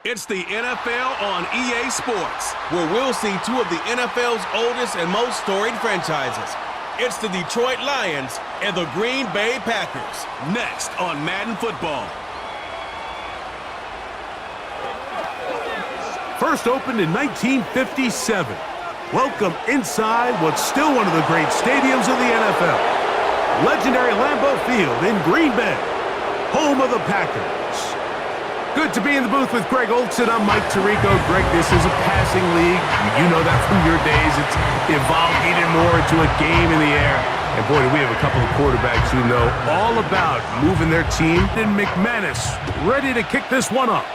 It's the NFL on EA Sports, where we'll see two of the NFL's oldest and most storied franchises. It's the Detroit Lions and the Green Bay Packers. Next on Madden Football. First opened in 1957. Welcome inside what's still one of the great stadiums of the NFL. Legendary Lambeau Field in Green Bay, home of the Packers. Good to be in the booth with Greg Olson. I'm Mike Tirico. Greg, this is a passing league. You know that from your days. It's evolved even more into a game in the air. And boy, do we have a couple of quarterbacks who know all about moving their team. And McManus ready to kick this one up.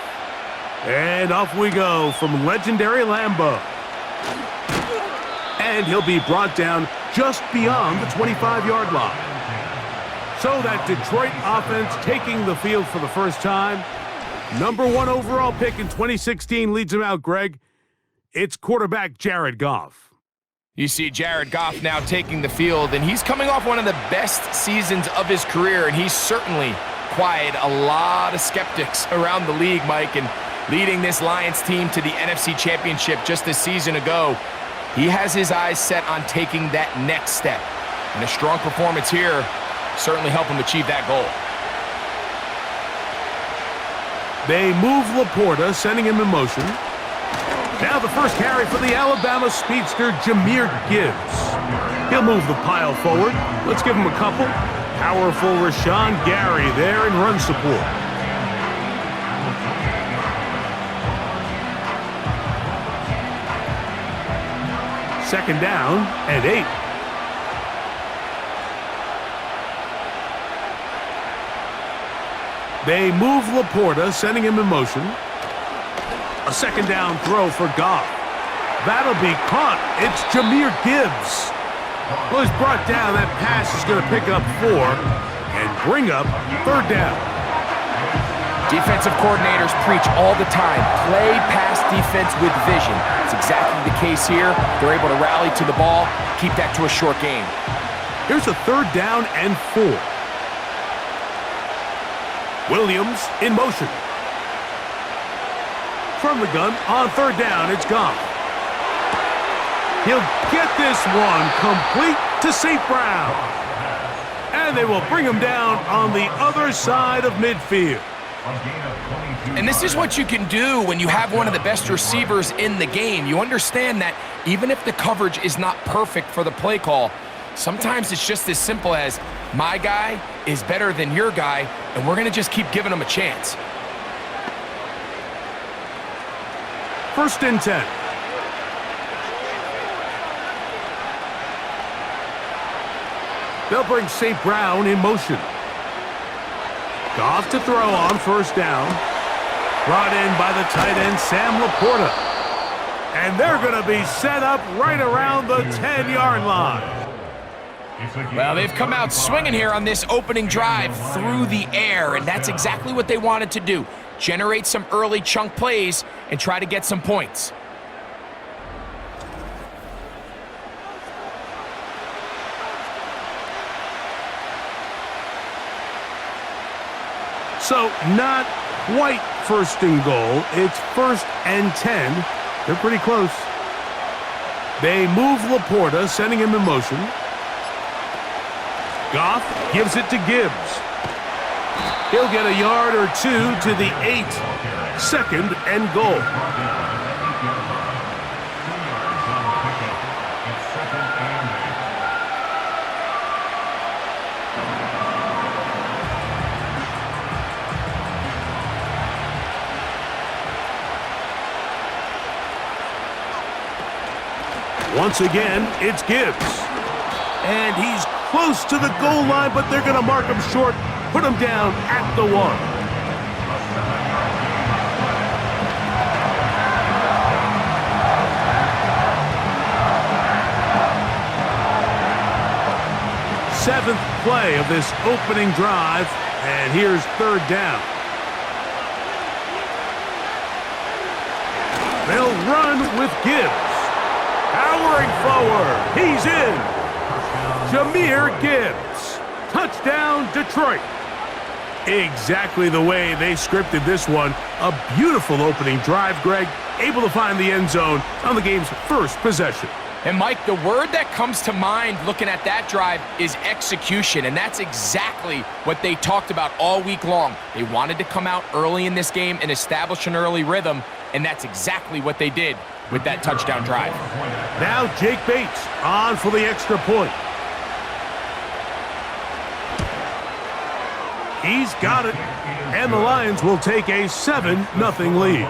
And off we go from legendary Lambeau. And he'll be brought down just beyond the 25-yard line. So that Detroit offense taking the field for the first time. Number 1 overall pick in 2016 leads him out, Greg. It's quarterback Jared Goff. You see Jared Goff now taking the field, and he's coming off one of the best seasons of his career, and he's certainly quieted a lot of skeptics around the league, Mike, and leading this Lions team to the NFC Championship just a season ago. He has his eyes set on taking that next step, and a strong performance here certainly helped him achieve that goal. They move Laporta, sending him in motion. Now the first carry for the Alabama speedster, Jahmyr Gibbs. He'll move the pile forward. Let's give him a couple. Powerful Rashawn Gary there in run support. Second down and 8. They move Laporta, sending him in motion. A second down throw for Goff. That'll be caught. It's Jahmyr Gibbs. Well, he's brought down. That pass is going to pick up 4 and bring up third down. Defensive coordinators preach all the time, play pass defense with vision. It's exactly the case here. They're able to rally to the ball, keep that to a short game. Here's a third down and 4. Williams in motion. From the gun on third down, it's Goff. He'll get this one complete to St. Brown. And they will bring him down on the other side of midfield. And this is what you can do when you have one of the best receivers in the game. You understand that even if the coverage is not perfect for the play call, sometimes it's just as simple as my guy is better than your guy, and we're going to just keep giving him a chance. First and 10. They'll bring St. Brown in motion. Goff to throw on first down. Brought in by the tight end, Sam Laporta. And they're going to be set up right around the 10-yard line. Well, they've come out swinging here on this opening drive through the air, and that's exactly what they wanted to do. Generate some early chunk plays and try to get some points. So not quite first and goal. It's first and 10. They're pretty close. They move Laporta, sending him in motion. Goff gives it to Gibbs. He'll get a yard or 2 to the 8. Second and goal. Once again, it's Gibbs. And he's close to the goal line, but they're going to mark him short, put him down at the 1. Seventh play of this opening drive, and here's third down. They'll run with Gibbs. Powering forward, he's in. Jahmyr Gibbs. Touchdown, Detroit. Exactly the way they scripted this one. A beautiful opening drive, Greg, able to find the end zone on the game's first possession. And Mike, the word that comes to mind looking at that drive is execution, and that's exactly what they talked about all week long. They wanted to come out early in this game and establish an early rhythm, and that's exactly what they did with that touchdown drive. Now Jake Bates on for the extra point. He's got it, and the Lions will take a 7-0 lead.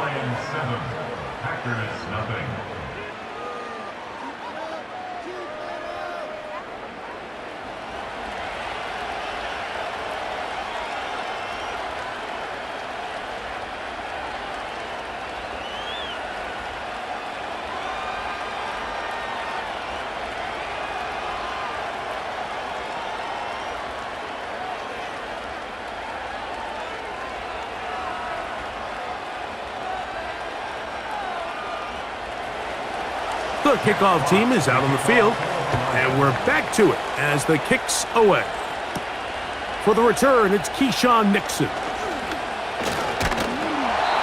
The kickoff team is out on the field, and we're back to it as the kick's away. For the return, it's Keyshawn Nixon.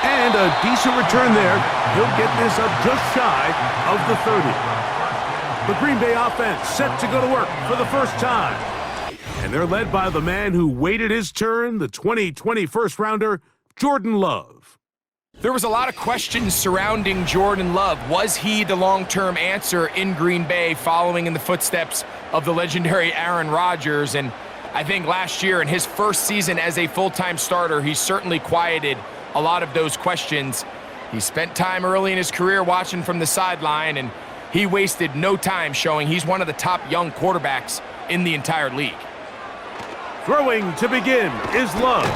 And a decent return there. He'll get this up just shy of the 30. The Green Bay offense set to go to work for the first time. And they're led by the man who waited his turn, the 2020 first-rounder, Jordan Love. There was a lot of questions surrounding Jordan Love. Was he the long-term answer in Green Bay following in the footsteps of the legendary Aaron Rodgers? And I think last year in his first season as a full-time starter, he certainly quieted a lot of those questions. He spent time early in his career watching from the sideline, and he wasted no time showing he's one of the top young quarterbacks in the entire league. Throwing to begin is Love.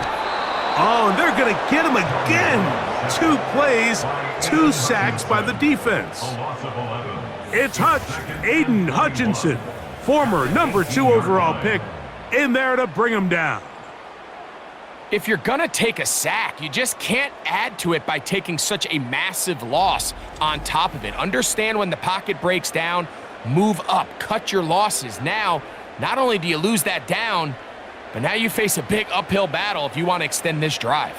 Oh, and they're going to get him again. 2 plays, 2 sacks by the defense. It's Aiden Hutchinson, former number 2 overall pick, in there to bring him down. If you're going to take a sack, you just can't add to it by taking such a massive loss on top of it. Understand when the pocket breaks down, move up, cut your losses. Now, not only do you lose that down, but now you face a big uphill battle if you want to extend this drive.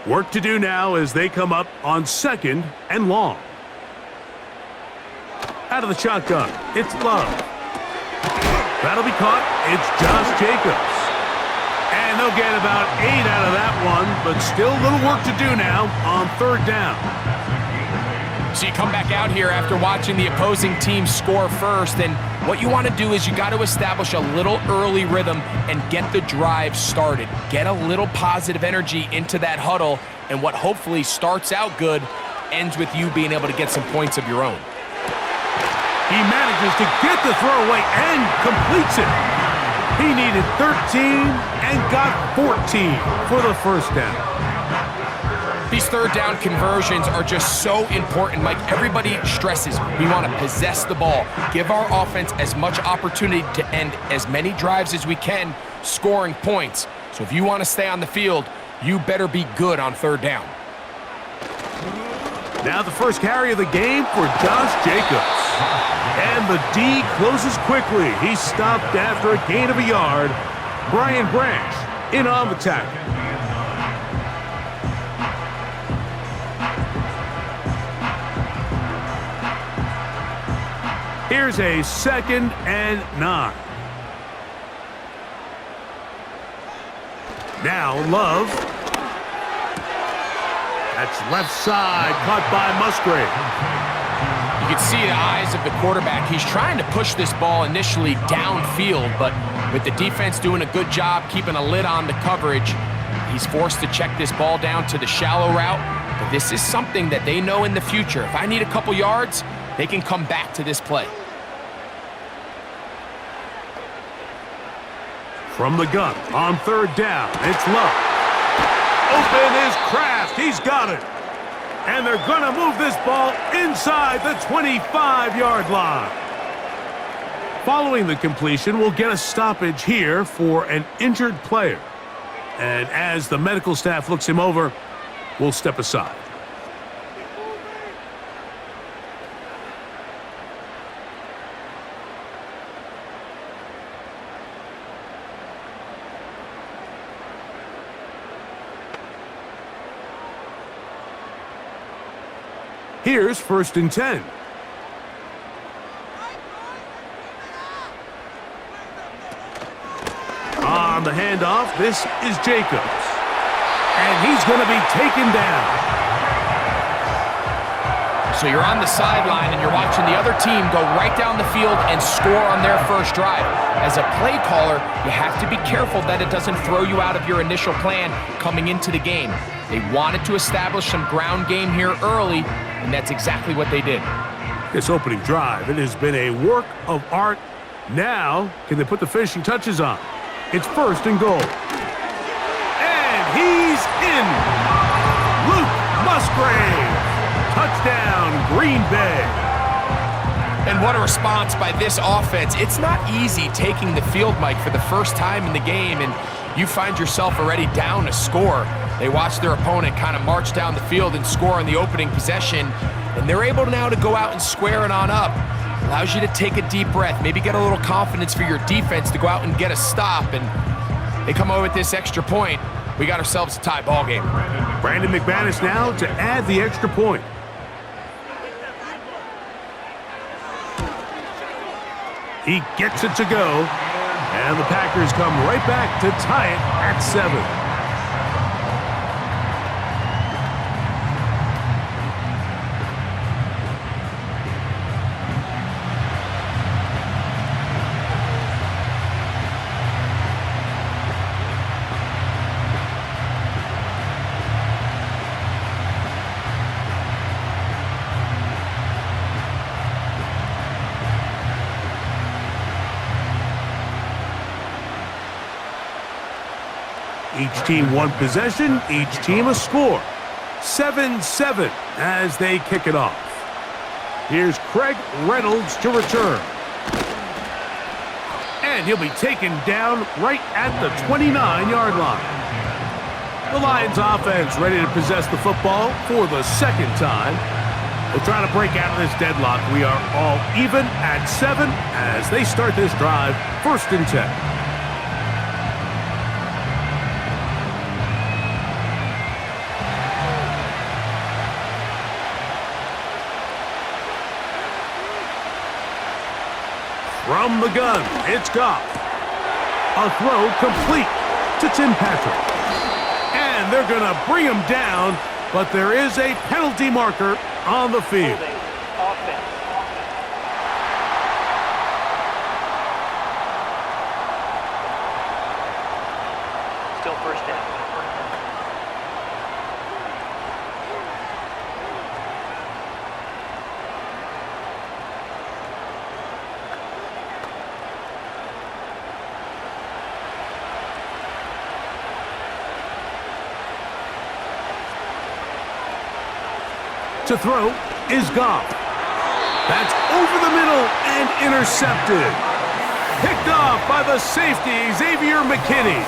Work to do now as they come up on 2nd and long. Out of the shotgun, it's Love. That'll be caught. It's Josh Jacobs. And they'll get about 8 out of that one, but still a little work to do now on 3rd down. So you come back out here after watching the opposing team score first, and what you want to do is you got to establish a little early rhythm and get the drive started. Get a little positive energy into that huddle, and what hopefully starts out good ends with you being able to get some points of your own. He manages to get the throw away and completes it. He needed 13 and got 14 for the first down. These 3rd down conversions are just so important. Mike, everybody stresses we want to possess the ball, give our offense as much opportunity to end as many drives as we can, scoring points. So if you want to stay on the field, you better be good on 3rd down. Now the first carry of the game for Josh Jacobs. And the D closes quickly. He's stopped after a gain of a yard. Brian Branch in on the tackle. Here's a 2nd and 9. Now Love. That's left side, caught by Musgrave. You can see the eyes of the quarterback. He's trying to push this ball initially downfield, but with the defense doing a good job keeping a lid on the coverage, he's forced to check this ball down to the shallow route. But this is something that they know in the future. If I need a couple yards, they can come back to this play. From the gun on 3rd down, it's Love. Open is Kraft. He's got it. And they're going to move this ball inside the 25-yard line. Following the completion, we'll get a stoppage here for an injured player. And as the medical staff looks him over, we'll step aside. Here's 1st and 10. On the handoff, this is Jacobs. And he's going to be taken down. So you're on the sideline and you're watching the other team go right down the field and score on their first drive. As a play caller, you have to be careful that it doesn't throw you out of your initial plan coming into the game. They wanted to establish some ground game here early, and that's exactly what they did. This opening drive, it has been a work of art. Now, can they put the finishing touches on? It's 1st and goal. And he's in. Luke Musgrave. Touchdown, Green Bay. And what a response by this offense. It's not easy taking the field, Mike, for the first time in the game, and you find yourself already down a score. They watch their opponent kind of march down the field and score on the opening possession, and they're able now to go out and square it on up. Allows you to take a deep breath, maybe get a little confidence for your defense to go out and get a stop, and they come away with this extra point. We got ourselves a tie ball game. Brandon McManus now to add the extra point. He gets it to go, and the Packers come right back to tie it at 7. Each team one possession, each team a score. 7-7 as they kick it off. Here's Craig Reynolds to return. And he'll be taken down right at the 29-yard line. The Lions offense ready to possess the football for the 2nd time. They'll try to break out of this deadlock. We are all even at 7 as they start this drive, 1st and 10. From the gun, it's Goff. A throw complete to Tim Patrick. And they're going to bring him down, but there is a penalty marker on the field. Still 1st down. To throw is Goff. That's over the middle and intercepted. Picked off by the safety, Xavier McKinney.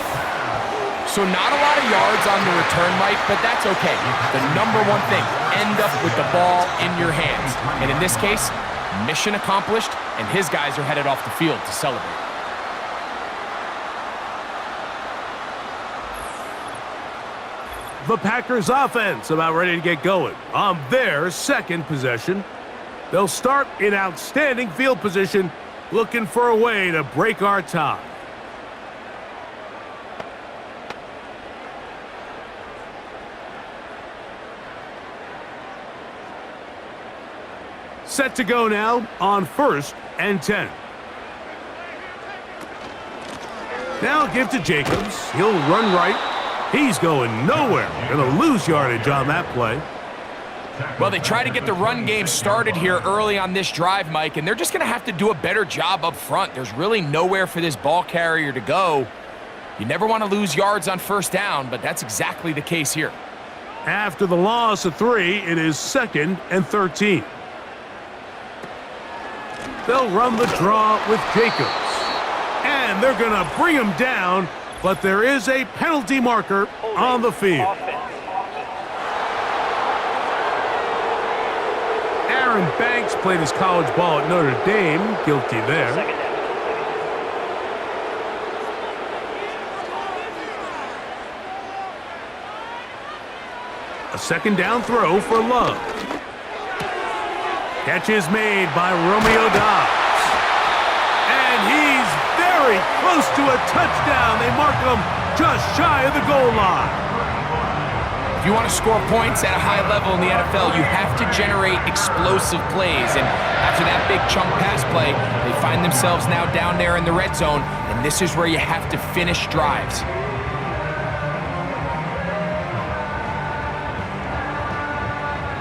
So not a lot of yards on the return, Mike, but that's okay. The number one thing, end up with the ball in your hands. And in this case, mission accomplished, and his guys are headed off the field to celebrate. The Packers offense about ready to get going on their 2nd possession. They'll start in outstanding field position, looking for a way to break our tie. Set to go now on 1st and 10. Now give to Jacobs. He'll run right. He's going nowhere. Going to lose yardage on that play. Well, they try to get the run game started here early on this drive, Mike, and they're just going to have to do a better job up front. There's really nowhere for this ball carrier to go. You never want to lose yards on 1st down, but that's exactly the case here. After the loss of 3, it is 2nd and 13. They'll run the draw with Jacobs. And they're going to bring him down, but there is a penalty marker on the field. Aaron Banks played his college ball at Notre Dame. Guilty there. A 2nd down throw for Love. Catch is made by Romeo Dobbs. And he's very close to a touchdown. They mark him just shy of the goal line. If you want to score points at a high level in the NFL, you have to generate explosive plays. And after that big chunk pass play, they find themselves now down there in the red zone. And this is where you have to finish drives.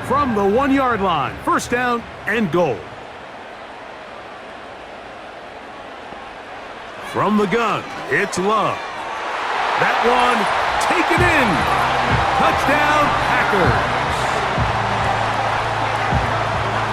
From the 1-yard line, first down and goal. From the gun, it's Love. That one, taken in. Touchdown, Packers.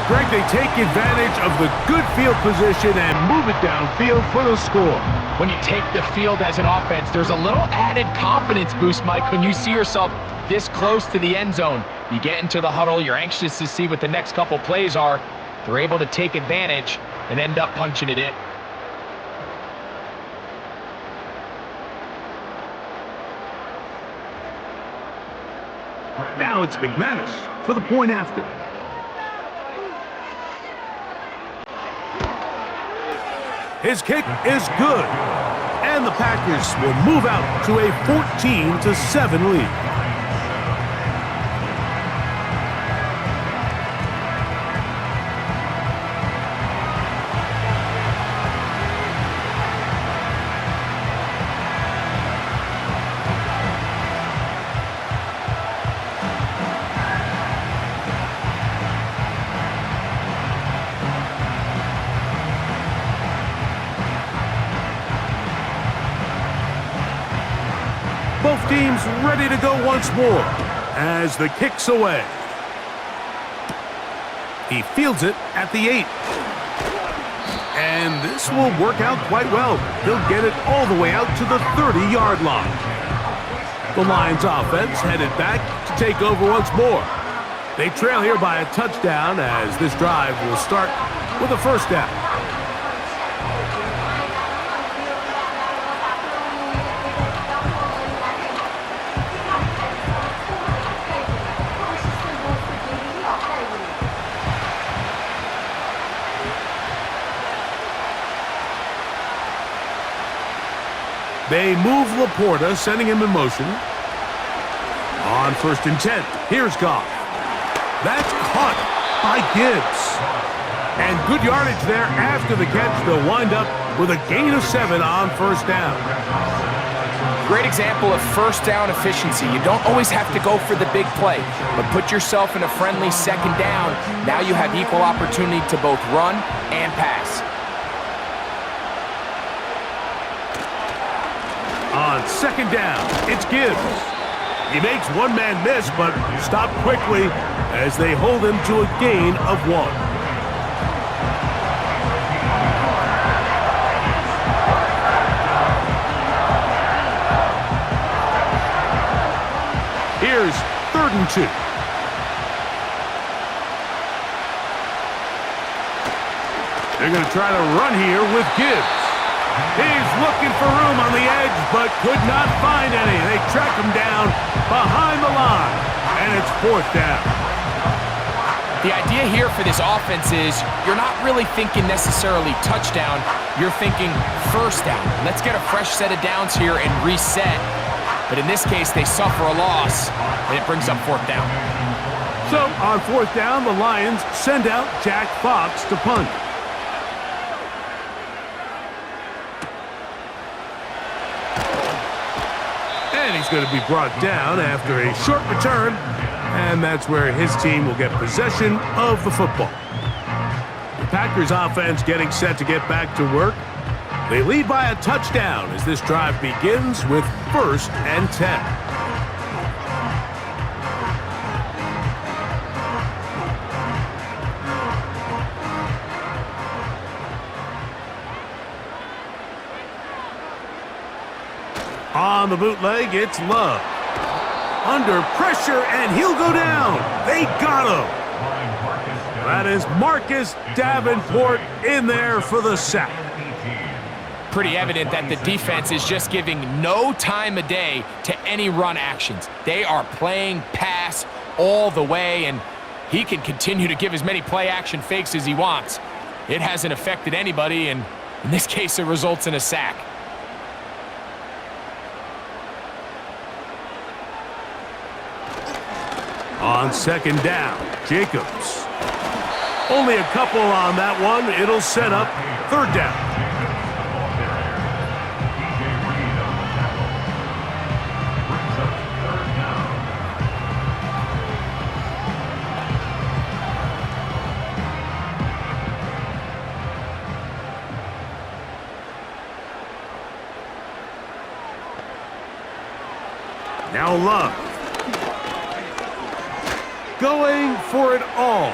Greg, they take advantage of the good field position and move it downfield for the score. When you take the field as an offense, there's a little added confidence boost, Mike, when you see yourself this close to the end zone. You get into the huddle, you're anxious to see what the next couple plays are. They're able to take advantage and end up punching it in. Now it's McManus for the point after. His kick is good. And the Packers will move out to a 14-7 lead. Both teams ready to go once more as the kick's away. He fields it at the 8. And this will work out quite well. He'll get it all the way out to the 30-yard line. The Lions offense headed back to take over once more. They trail here by a touchdown as this drive will start with a first down. They move Laporta, sending him in motion. On 1st and 10, here's Goff. That's caught by Gibbs. And good yardage there after the catch. They'll wind up with a gain of 7 on first down. Great example of first down efficiency. You don't always have to go for the big play, but put yourself in a friendly second down. Now you have equal opportunity to both run and pass. On second down, it's Gibbs. He makes one man miss, but stopped quickly as they hold him to a gain of 1. Here's 3rd and 2. They're going to try to run here with Gibbs. He's looking for room on the edge, but could not find any. They track him down behind the line, and it's 4th down. The idea here for this offense is you're not really thinking necessarily touchdown. You're thinking first down. Let's get a fresh set of downs here and reset. But in this case, they suffer a loss, and it brings up 4th down. So on 4th down, the Lions send out Jack Fox to punt. And he's going to be brought down after a short return, and that's where his team will get possession of the football. The Packers offense getting set to get back to work. They lead by a touchdown as this drive begins with 1st and 10. On the bootleg, it's Love. Under pressure, and he'll go down. They got him. That is Marcus Davenport in there for the sack. Pretty evident that the defense is just giving no time of day to any run actions. They are playing pass all the way, and he can continue to give as many play-action fakes as he wants. It hasn't affected anybody, and in this case, it results in a sack. On second down, Jacobs. Only a couple on that one. It'll set up third down. Now Love. Going for it all.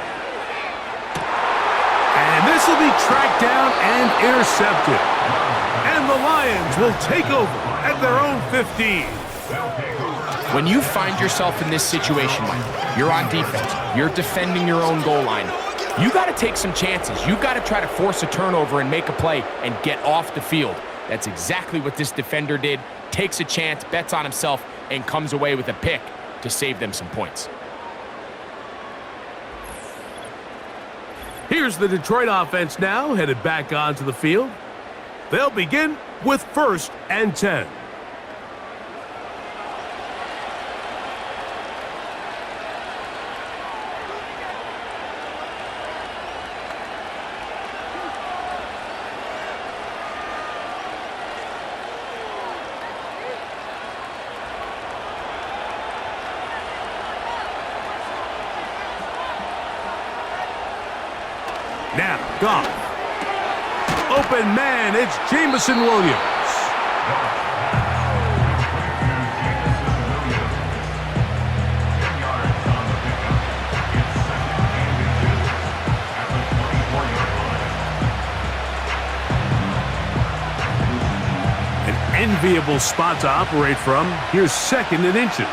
And this will be tracked down and intercepted. And the Lions will take over at their own 15. When you find yourself in this situation, Mike, you're on defense, you're defending your own goal line, you got to take some chances. You got to try to force a turnover and make a play and get off the field. That's exactly what this defender did. Takes a chance, bets on himself, and comes away with a pick to save them some points. Here's the Detroit offense now, headed back onto the field. They'll begin with 1st and 10. Now, Goff. Open man, it's Jameson Williams. An enviable spot to operate from. Here's 2nd and inches.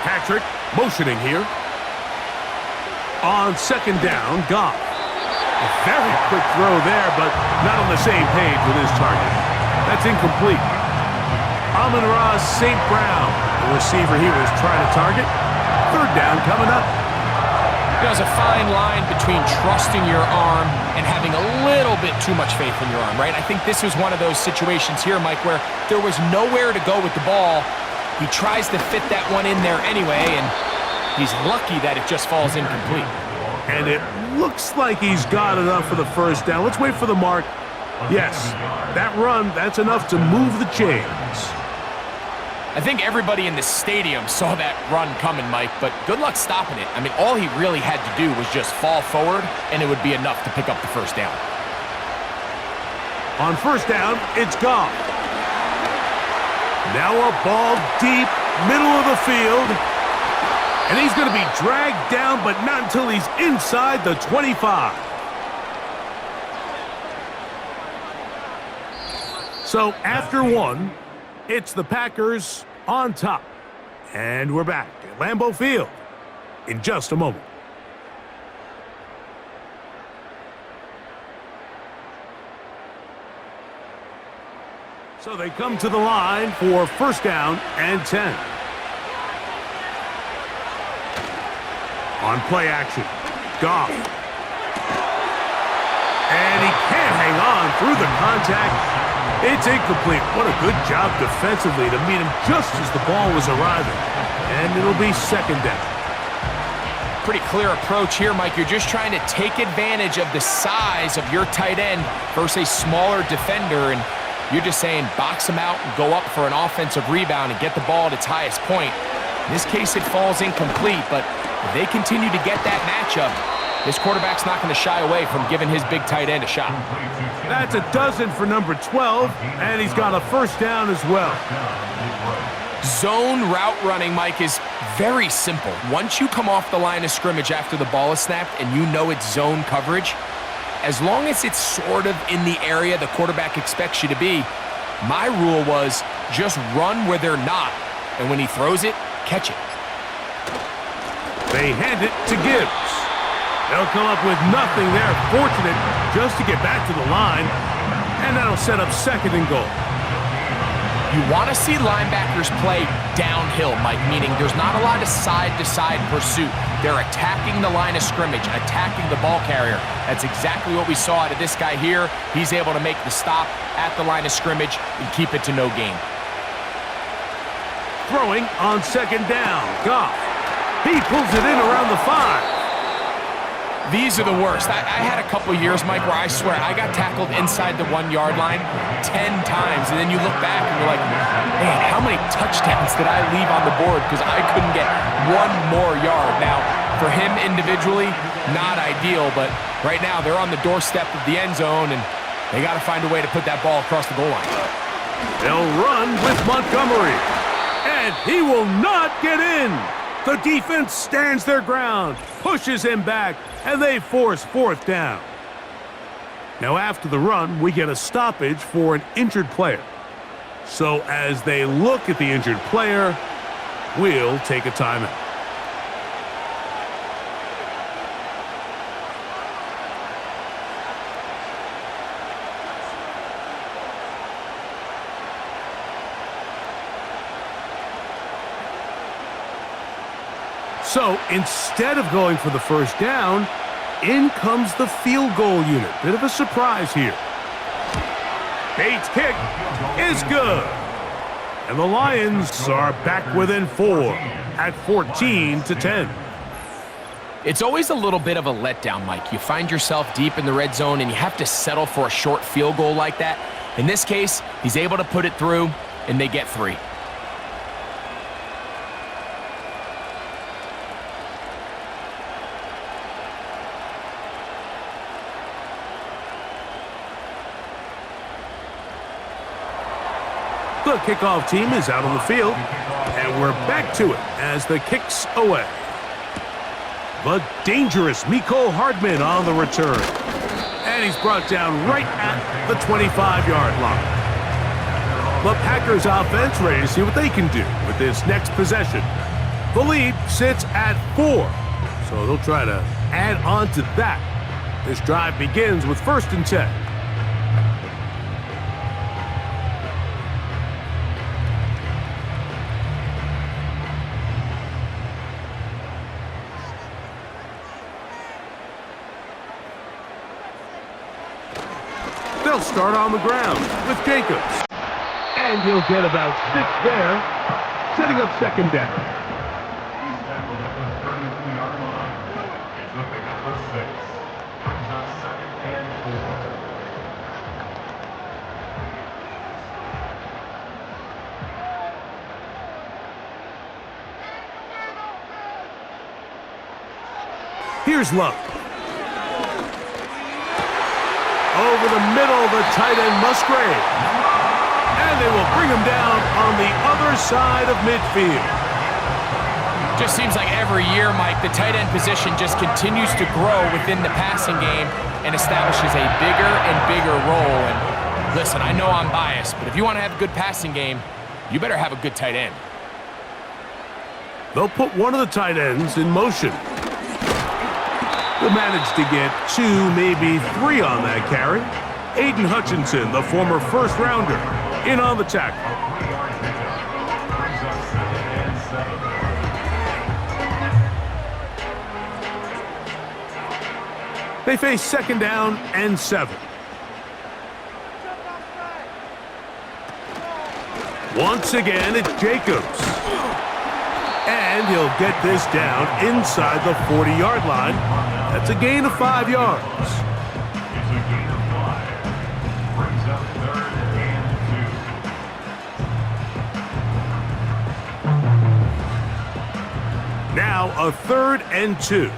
Patrick motioning here. On 2nd down, Goff. A very quick throw there, but not on the same page with his target. That's incomplete. Amon-Ra St. Brown, the receiver he was trying to target. 3rd down coming up. There's a fine line between trusting your arm and having a little bit too much faith in your arm, right? I think this was one of those situations here, Mike, where there was nowhere to go with the ball. He tries to fit that one in there anyway, and he's lucky that it just falls incomplete. And it looks like he's got enough for the 1st down. Let's wait for the mark. Yes, that run, that's enough to move the chains. I think everybody in the stadium saw that run coming, Mike, but good luck stopping it. I mean, all he really had to do was just fall forward, and it would be enough to pick up the 1st down. On 1st down, it's Goff. Now a ball deep, middle of the field. And he's going to be dragged down, but not until he's inside the 25. So after 1, it's the Packers on top. And we're back at Lambeau Field in just a moment. So they come to the line for 1st down and 10. On play action, Goff. And he can't hang on through the contact. It's incomplete. What a good job defensively to meet him just as the ball was arriving. And it'll be 2nd down. Pretty clear approach here, Mike. You're just trying to take advantage of the size of your tight end versus a smaller defender, and you're just saying box him out and go up for an offensive rebound and get the ball at its highest point. In this case, it falls incomplete, but if they continue to get that matchup, this quarterback's not going to shy away from giving his big tight end a shot. That's a dozen for number 12, and he's got a 1st down as well. Zone route running, Mike, is very simple. Once you come off the line of scrimmage after the ball is snapped and you know it's zone coverage, as long as it's sort of in the area the quarterback expects you to be, my rule was just run where they're not, and when he throws it, catch it. They hand it to Gibbs. They'll come up with nothing there. Fortunate just to get back to the line, and that'll set up 2nd and goal. You want to see linebackers play downhill, Mike, meaning there's not a lot of side-to-side pursuit. They're attacking the line of scrimmage, attacking the ball carrier. That's exactly what we saw out of this guy here. He's able to make the stop at the line of scrimmage and keep it to no gain. Throwing on second down. Goff. He pulls it in around the 5. These are the worst. I had a couple years, Mike, where I swear I got tackled inside the 1-yard line 10 times, and then you look back and you're like, man, how many touchdowns did I leave on the board because I couldn't get one more yard? Now, for him individually, not ideal, but right now they're on the doorstep of the end zone, and they got to find a way to put that ball across the goal line. They'll run with Montgomery, and he will not get in. The defense stands their ground, pushes him back, and they force 4th down. Now after the run, we get a stoppage for an injured player. So as they look at the injured player, we'll take a timeout. So instead of going for the 1st down, in comes the field goal unit. Bit of a surprise here. Bates' kick is good. And the Lions are back within 4 at 14-10. It's always a little bit of a letdown, Mike. You find yourself deep in the red zone and you have to settle for a short field goal like that. In this case, he's able to put it through and they get 3. The kickoff team is out on the field, and we're back to it as the kick's away. The dangerous Mecole Hardman on the return. And he's brought down right at the 25-yard line. The Packers offense ready to see what they can do with this next possession. The lead sits at 4, so they'll try to add on to that. This drive begins with 1st and 10. They'll start on the ground with Jacobs. And he'll get about 6 there, setting up 2nd down. Here's Love. Over the middle, the tight end Musgrave. And they will bring him down on the other side of midfield. Just seems like every year, Mike, the tight end position just continues to grow within the passing game and establishes a bigger and bigger role. And listen, I know I'm biased, but if you want to have a good passing game, you better have a good tight end. They'll put one of the tight ends in motion. They'll manage to get 2, maybe 3 on that carry. Aiden Hutchinson, the former 1st-rounder, in on the tackle. They face 2nd down and 7. Once again, it's Jacobs. And he'll get this down inside the 40-yard line. That's a gain of 5 yards. Now a 3rd and 2.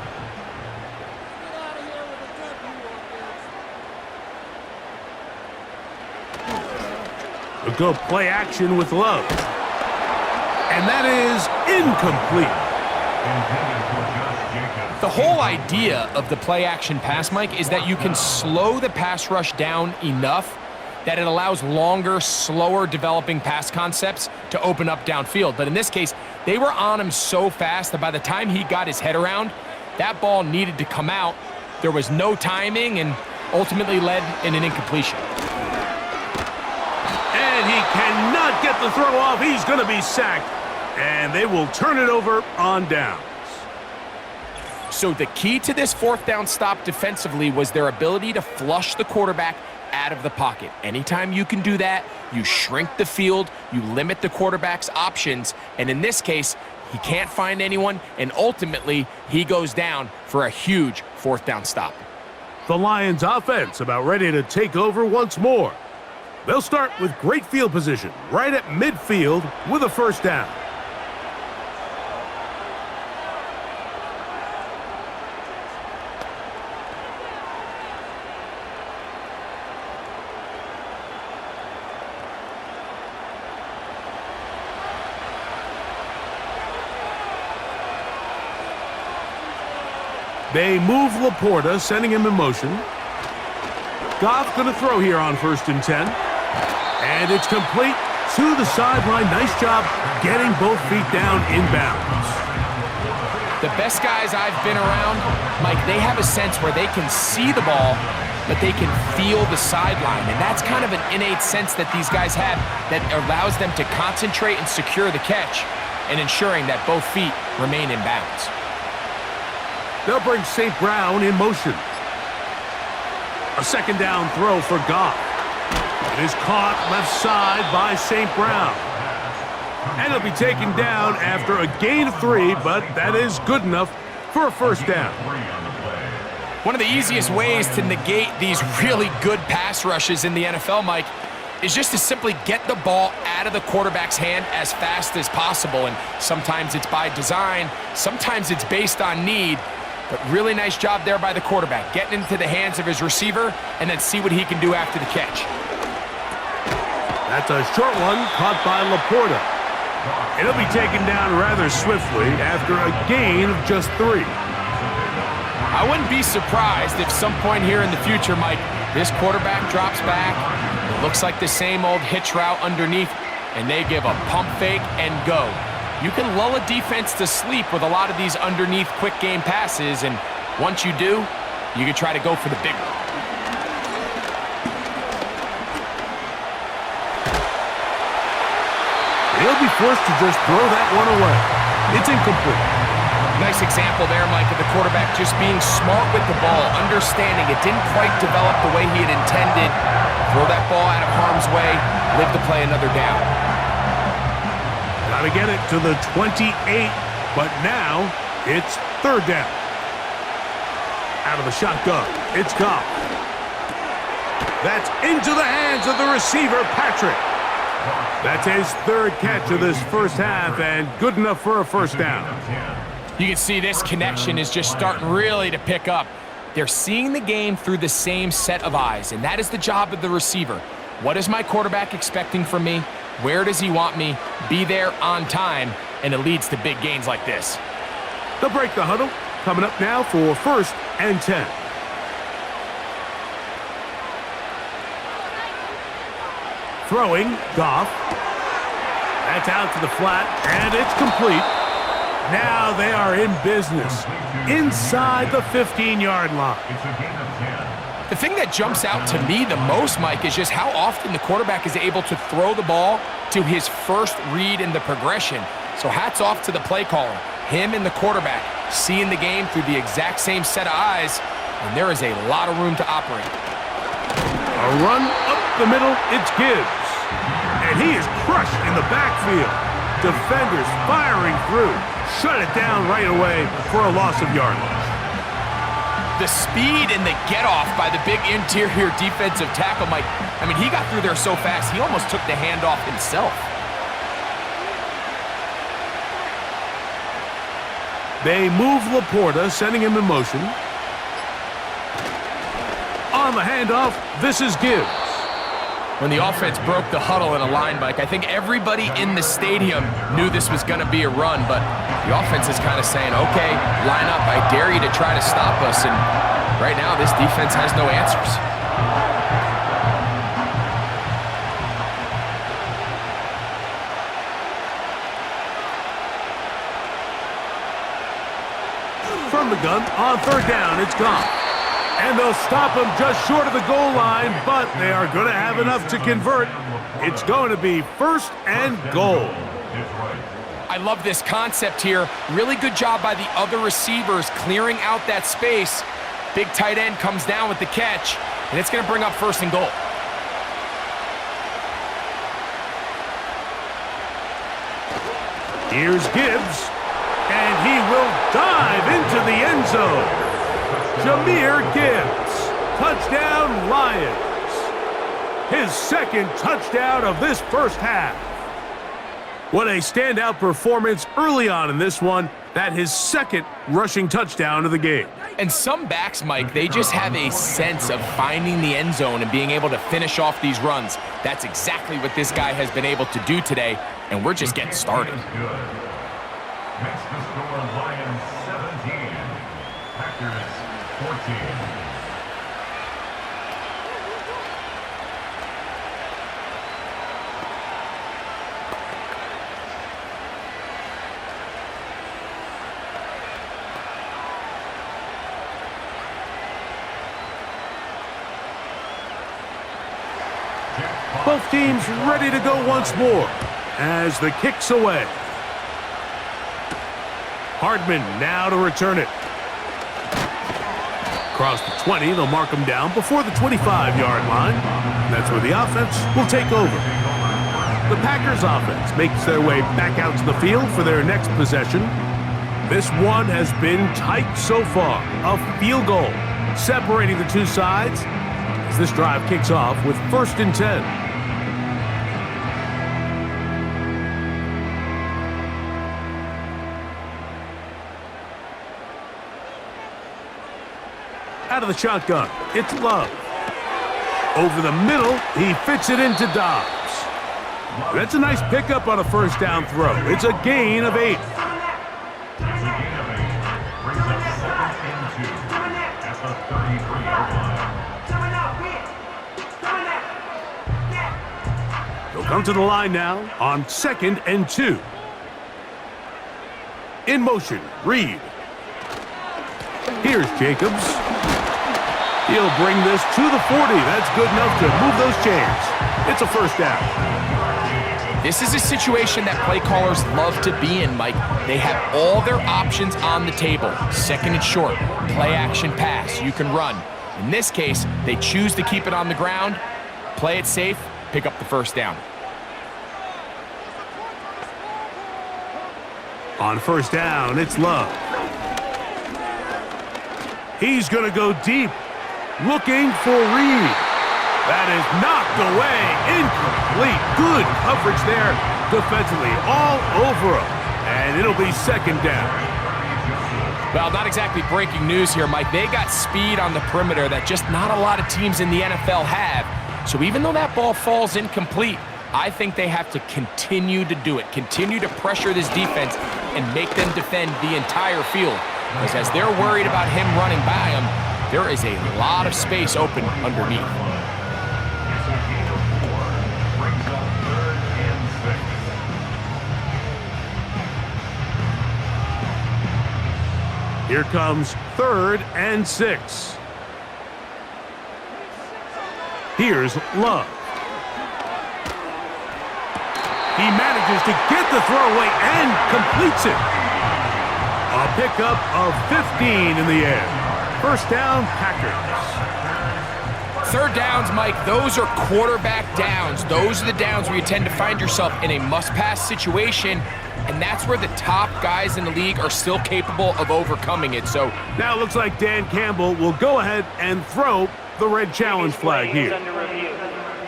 We'll go play action with Love. And that is incomplete. The whole idea of the play-action pass, Mike, is that you can slow the pass rush down enough that it allows longer, slower developing pass concepts to open up downfield. But in this case, they were on him so fast that by the time he got his head around, that ball needed to come out. There was no timing and ultimately led in an incompletion. And he cannot get the throw off. He's going to be sacked. And they will turn it over on downs. So the key to this fourth down stop defensively was their ability to flush the quarterback out of the pocket. Anytime you can do that, you shrink the field, you limit the quarterback's options, and in this case, he can't find anyone, and ultimately, he goes down for a huge fourth down stop. The Lions offense about ready to take over once more. They'll start with great field position right at midfield with a first down. They move Laporta, sending him in motion. Goff going to throw here on 1st and 10. And it's complete to the sideline. Nice job getting both feet down inbounds. The best guys I've been around, Mike, they have a sense where they can see the ball, but they can feel the sideline. And that's kind of an innate sense that these guys have that allows them to concentrate and secure the catch and ensuring that both feet remain in bounds. They'll bring St. Brown in motion. A second down throw for Goff. It is caught left side by St. Brown. And he'll be taken down after a gain of 3, but that is good enough for a first down. One of the easiest ways to negate these really good pass rushes in the NFL, Mike, is just to simply get the ball out of the quarterback's hand as fast as possible. And sometimes it's by design, sometimes it's based on need. But really nice job there by the quarterback, getting into the hands of his receiver and then see what he can do after the catch. That's a short one caught by Laporta. It'll be taken down rather swiftly after a gain of just 3. I wouldn't be surprised if some point here in the future, Mike, this quarterback drops back. It looks like the same old hitch route underneath, and they give a pump fake and go. You can lull a defense to sleep with a lot of these underneath quick game passes, and once you do, you can try to go for the big one. He'll be forced to just throw that one away. It's incomplete. Nice example there, Mike, of the quarterback just being smart with the ball, understanding it didn't quite develop the way he had intended. Throw that ball out of harm's way, live to play another down. Got to get it to the 28, but now it's 3rd down. Out of the shotgun, it's Goff. That's into the hands of the receiver, Patrick. That's his 3rd catch of this first half, and good enough for a first down. You can see this connection is just starting really to pick up. They're seeing the game through the same set of eyes, and that is the job of the receiver. What is my quarterback expecting from me? Where does he want me? Be there on time, and it leads to big gains like this. They'll break the huddle. Coming up now for 1st and 10. Throwing, Goff. That's out to the flat, and it's complete. Now they are in business inside the 15-yard line. The thing that jumps out to me the most, Mike, is just how often the quarterback is able to throw the ball to his first read in the progression. So hats off to the play caller. Him and the quarterback seeing the game through the exact same set of eyes, and there is a lot of room to operate. A run up the middle, it's Gibbs. And he is crushed in the backfield. Defenders firing through. Shut it down right away for a loss of yardage. The speed and the get-off by the big interior defensive tackle, Mike. I mean, he got through there so fast, he almost took the handoff himself. They move Laporta, sending him in motion. On the handoff, this is Gibbs. When the offense broke the huddle in a line, Mike, I think everybody in the stadium knew this was going to be a run, but the offense is kind of saying, okay, line up, I dare you to try to stop us, and right now this defense has no answers. From the gun on 3rd down, it's Goff. And they'll stop him just short of the goal line, but they are going to have enough to convert. It's going to be 1st and goal. I love this concept here. Really good job by the other receivers clearing out that space. Big tight end comes down with the catch, and it's going to bring up 1st and goal. Here's Gibbs, and he will dive into the end zone. Jahmyr Gibbs, touchdown Lions. His 2nd touchdown of this first half. What a standout performance early on in this one. That his 2nd rushing touchdown of the game. And some backs, Mike, they just have a sense of finding the end zone and being able to finish off these runs. That's exactly what this guy has been able to do today, and we're just getting started. Makes the score Lions 17, Packers 14. Both teams ready to go once more as the kick's away. Hardman now to return it. Across the 20, they'll mark him down before the 25-yard line. That's where the offense will take over. The Packers offense makes their way back out to the field for their next possession. This one has been tight so far. A field goal separating the two sides as this drive kicks off with 1st and 10. Out of the shotgun, it's Love. Over the middle, he fits it into Dobbs. That's a nice pickup on a 1st down throw. It's a gain of 8. They'll come to the line now on 2nd and 2. In motion, Reed. Here's Jacobs. He'll bring this to the 40. That's good enough to move those chains. It's a 1st down. This is a situation that play callers love to be in, Mike. They have all their options on the table. 2nd and short, play action pass. You can run. In this case, they choose to keep it on the ground, play it safe, pick up the 1st down. On 1st down, it's Love. He's going to go deep. Looking for Reed. That is knocked away. Incomplete. Good coverage there defensively. All over him. And it'll be 2nd down. Well, not exactly breaking news here, Mike. They got speed on the perimeter that just not a lot of teams in the NFL have. So even though that ball falls incomplete, I think they have to continue to do it. Continue to pressure this defense and make them defend the entire field. Because as they're worried about him running by them, there is a lot of space open underneath. Here comes 3rd and 6. Here's Love. He manages to get the throwaway and completes it. A pickup of 15 in the air. 1st down, Packers. 3rd downs, Mike, those are quarterback downs. Those are the downs where you tend to find yourself in a must-pass situation, and that's where the top guys in the league are still capable of overcoming it. So now it looks like Dan Campbell will go ahead and throw the red challenge flag here.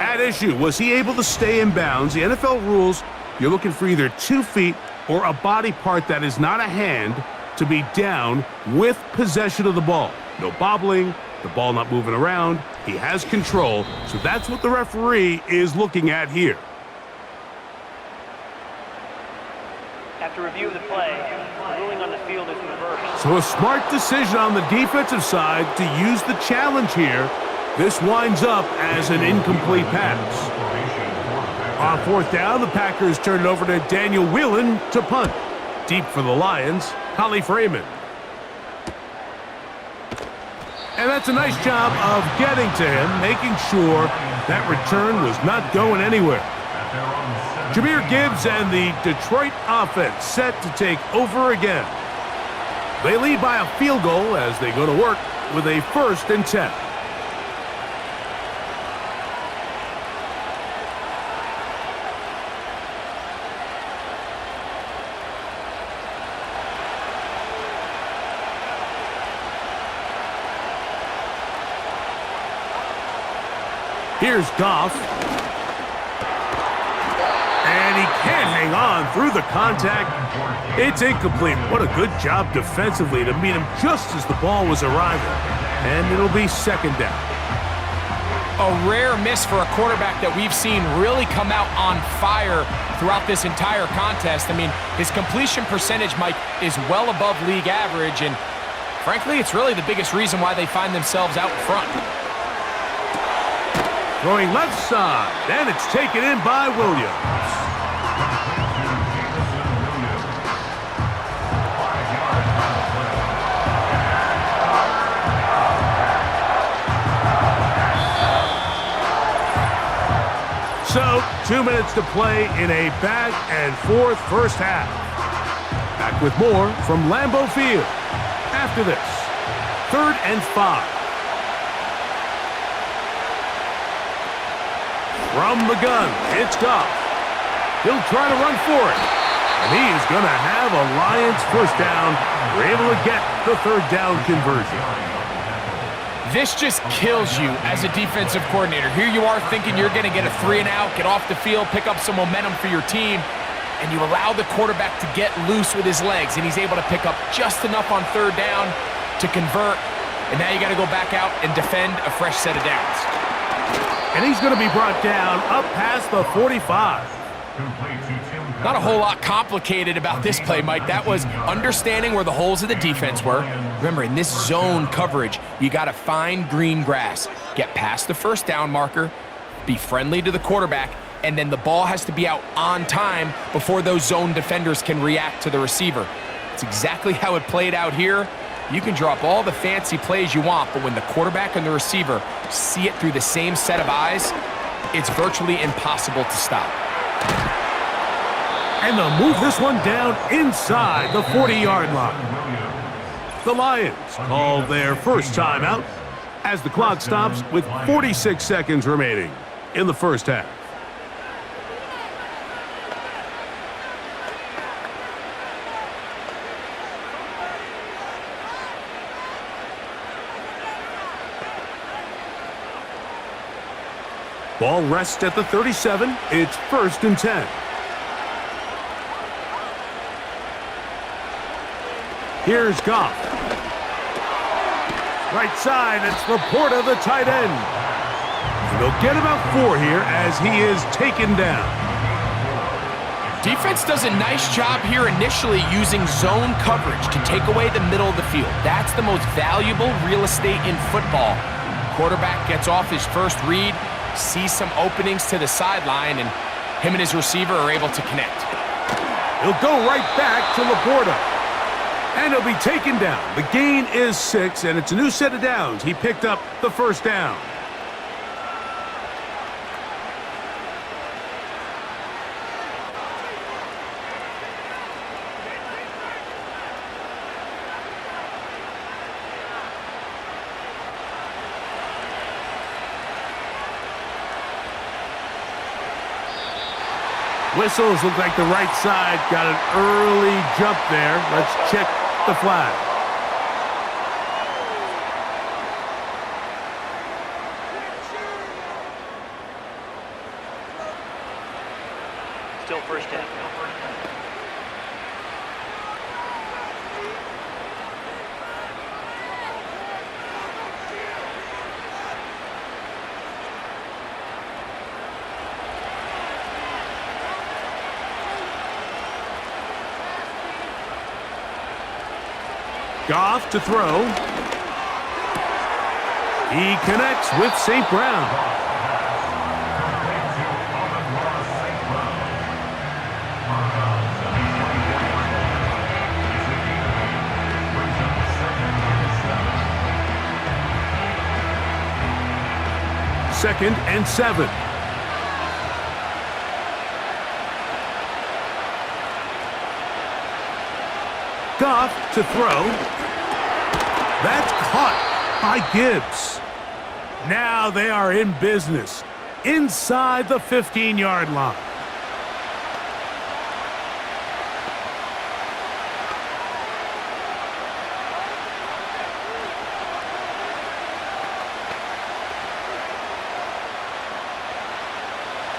At issue, was he able to stay in bounds? The NFL rules, you're looking for either 2 feet or a body part that is not a hand to be down with possession of the ball. No bobbling, the ball not moving around. He has control, so that's what the referee is looking at here. After review of the play, the ruling on the field is reversed. So a smart decision on the defensive side to use the challenge here. This winds up as an incomplete pass. On 4th down, the Packers turn it over to Daniel Whelan to punt. Deep for the Lions, Holly Freeman. And that's a nice job of getting to him, making sure that return was not going anywhere. Jahmyr Gibbs and the Detroit offense set to take over again. They lead by a field goal as they go to work with a 1st and 10. Here's Goff. And he can't hang on through the contact. It's incomplete. What a good job defensively to meet him just as the ball was arriving. And it'll be 2nd down. A rare miss for a quarterback that we've seen really come out on fire throughout this entire contest. I mean, his completion percentage, Mike, is well above league average. And frankly, it's really the biggest reason why they find themselves out front. Throwing left side, and it's taken in by Williams. So, 2 minutes to play in a back-and-forth first half. Back with more from Lambeau Field. After this, 3rd and 5. From the gun, it's Goff. He'll try to run for it. And he is going to have a Lions 1st down. We're able to get the 3rd down conversion. This just kills you as a defensive coordinator. Here you are thinking you're going to get a 3 and out, get off the field, pick up some momentum for your team, and you allow the quarterback to get loose with his legs, and he's able to pick up just enough on 3rd down to convert, and now you got to go back out and defend a fresh set of downs. And he's going to be brought down up past the 45. Not a whole lot complicated about this play, Mike. That was understanding where the holes of the defense were. Remember, in this zone coverage, you got to find green grass, get past the 1st down marker, be friendly to the quarterback, and then the ball has to be out on time before those zone defenders can react to the receiver. It's exactly how it played out here. You can drop all the fancy plays you want, but when the quarterback and the receiver see it through the same set of eyes, it's virtually impossible to stop. And they'll move this one down inside the 40-yard line. The Lions call their first timeout as the clock stops with 46 seconds remaining in the first half. Ball rests at the 37. It's 1st and 10. Here's Goff. Right side, it's Laporta, the tight end. And they'll get about 4 here as he is taken down. Defense does a nice job here initially using zone coverage to take away the middle of the field. That's the most valuable real estate in football. Quarterback gets off his first read, sees some openings to the sideline, and him and his receiver are able to connect. He'll go right back to Laporta. And he'll be taken down. The gain is 6, and it's a new set of downs. He picked up the 1st down. Whistles look like the right side got an early jump there. Let's check the flag. Still 1st down. Goff to throw. He connects with St. Brown. 2nd and 7. Goff to throw. That's caught by Gibbs. Now they are in business inside the 15-yard line.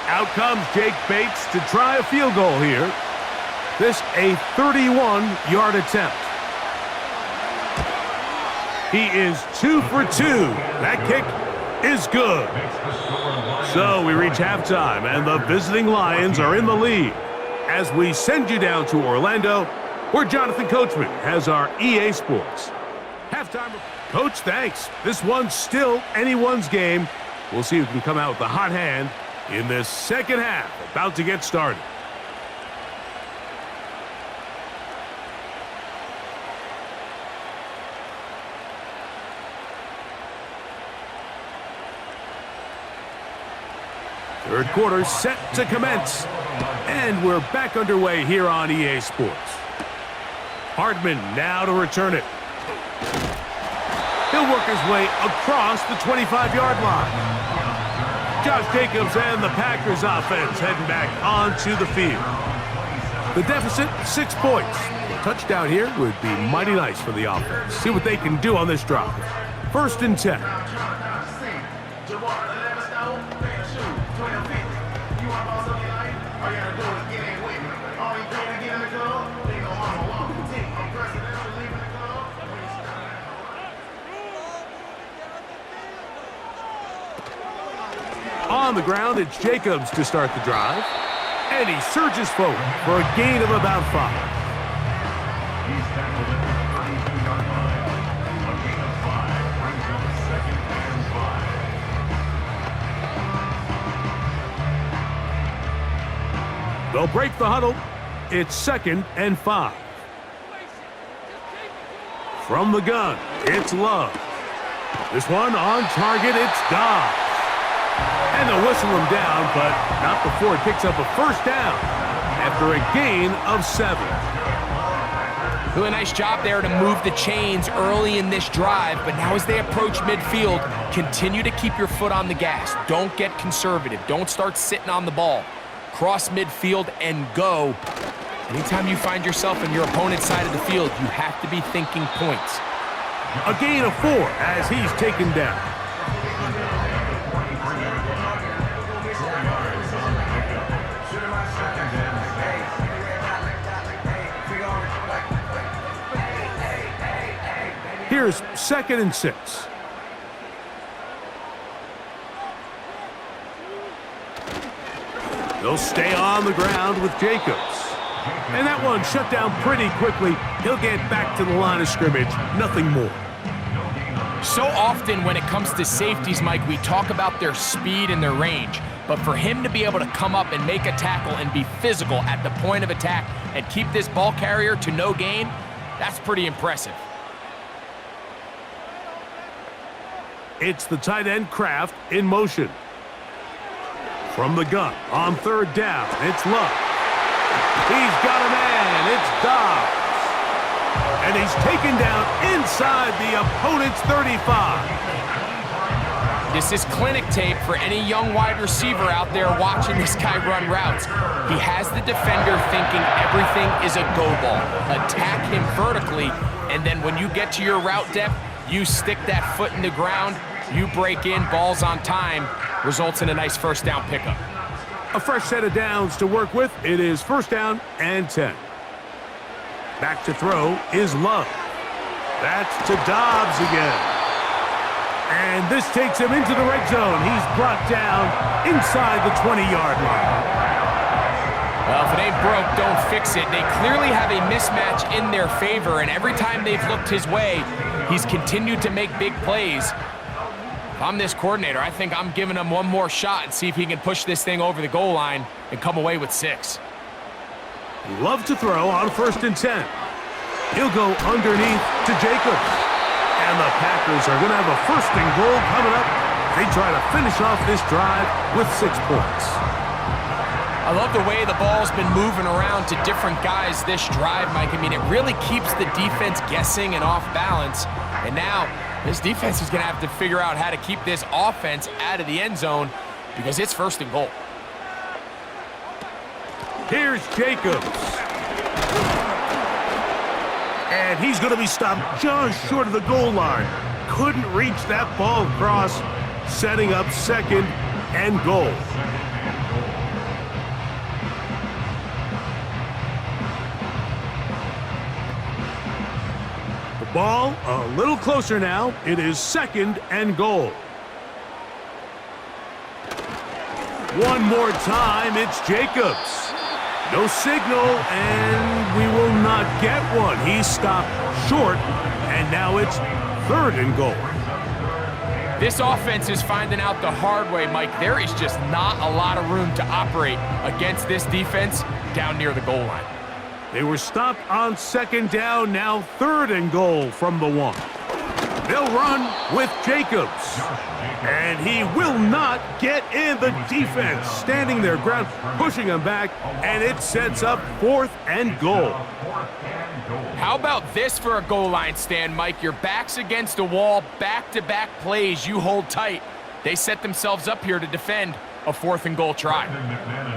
Out comes Jake Bates to try a field goal here. This a 31-yard attempt. He is 2 for 2. That kick is good. So we reach halftime, and the visiting Lions are in the lead. As we send you down to Orlando, where Jonathan Coachman has our EA Sports halftime. Coach, thanks. This one's still anyone's game. We'll see who can come out with the hot hand in this second half, about to get started. Third quarter set to commence, and we're back underway here on EA Sports. Hardman now to return it. He'll work his way across the 25-yard line. Josh Jacobs and the Packers offense heading back onto the field. The deficit, 6 points. A touchdown here would be mighty nice for the offense. See what they can do on this drive. 1st and 10. On the ground, it's Jacobs to start the drive. And he surges forward for a gain of about 5. He's tackled at the 32-yard line. A gain of 5 brings up 2nd and 5. They'll break the huddle. It's 2nd and 5. From the gun, it's Love. This one on target, it's Dobbs. And they'll whistle him down, but not before he picks up a first down after a gain of 7. Really nice job there to move the chains early in this drive, but now as they approach midfield, continue to keep your foot on the gas. Don't get conservative. Don't start sitting on the ball. Cross midfield and go. Anytime you find yourself on your opponent's side of the field, you have to be thinking points. A gain of 4 as he's taken down. Here's 2nd and 6. They'll stay on the ground with Jacobs. And that one shut down pretty quickly. He'll get back to the line of scrimmage. Nothing more. So often when it comes to safeties, Mike, we talk about their speed and their range. But for him to be able to come up and make a tackle and be physical at the point of attack and keep this ball carrier to no gain, that's pretty impressive. It's the tight end Kraft in motion. From the gun on 3rd down, it's Love. He's got a man, it's Dobbs. And he's taken down inside the opponent's 35. This is clinic tape for any young wide receiver out there watching this guy run routes. He has the defender thinking everything is a go ball. Attack him vertically, and then when you get to your route depth, you stick that foot in the ground, you break in, balls on time, results in a nice first down pickup. A fresh set of downs to work with. It is 1st down and 10. Back to throw is Love. That's to Dobbs again. And this takes him into the red zone. He's brought down inside the 20-yard line. Well, if it ain't broke, don't fix it. They clearly have a mismatch in their favor, and every time they've looked his way, he's continued to make big plays. If I'm this coordinator, I think I'm giving him one more shot and see if he can push this thing over the goal line and come away with 6. Love to throw on 1st and 10. He'll go underneath to Jacobs. And the Packers are going to have a 1st and goal coming up They try to finish off this drive with 6 points. I love the way the ball's been moving around to different guys this drive, Mike. I mean, it really keeps the defense guessing and off balance. And now, this defense is going to have to figure out how to keep this offense out of the end zone because it's 1st and goal. Here's Jacobs. And he's going to be stopped just short of the goal line. Couldn't reach that ball across, setting up 2nd and goal. The ball a little closer now. It is 2nd and goal. One more time, it's Jacobs. No signal, and we will not get one. He stopped short, and now it's 3rd and goal. This offense is finding out the hard way, Mike. There is just not a lot of room to operate against this defense down near the goal line. They were stopped on 2nd down, now 3rd and goal from the 1. They'll run with Jacobs. And he will not get in. The defense standing their ground, pushing him back, and it sets up 4th and goal. How about this for a goal line stand, Mike? Your back's against a wall, back-to-back plays, you hold tight. They set themselves up here to defend a 4th and goal try.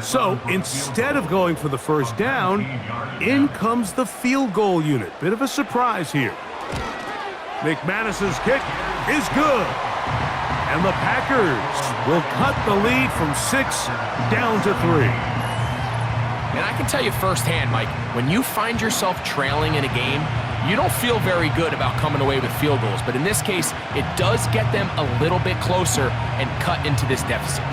So instead of going for the 1st down, in comes the field goal unit. Bit of a surprise here. McManus's kick is good. And the Packers will cut the lead from 6 down to 3. And I can tell you firsthand, Mike, when you find yourself trailing in a game, you don't feel very good about coming away with field goals. But in this case, it does get them a little bit closer and cut into this deficit.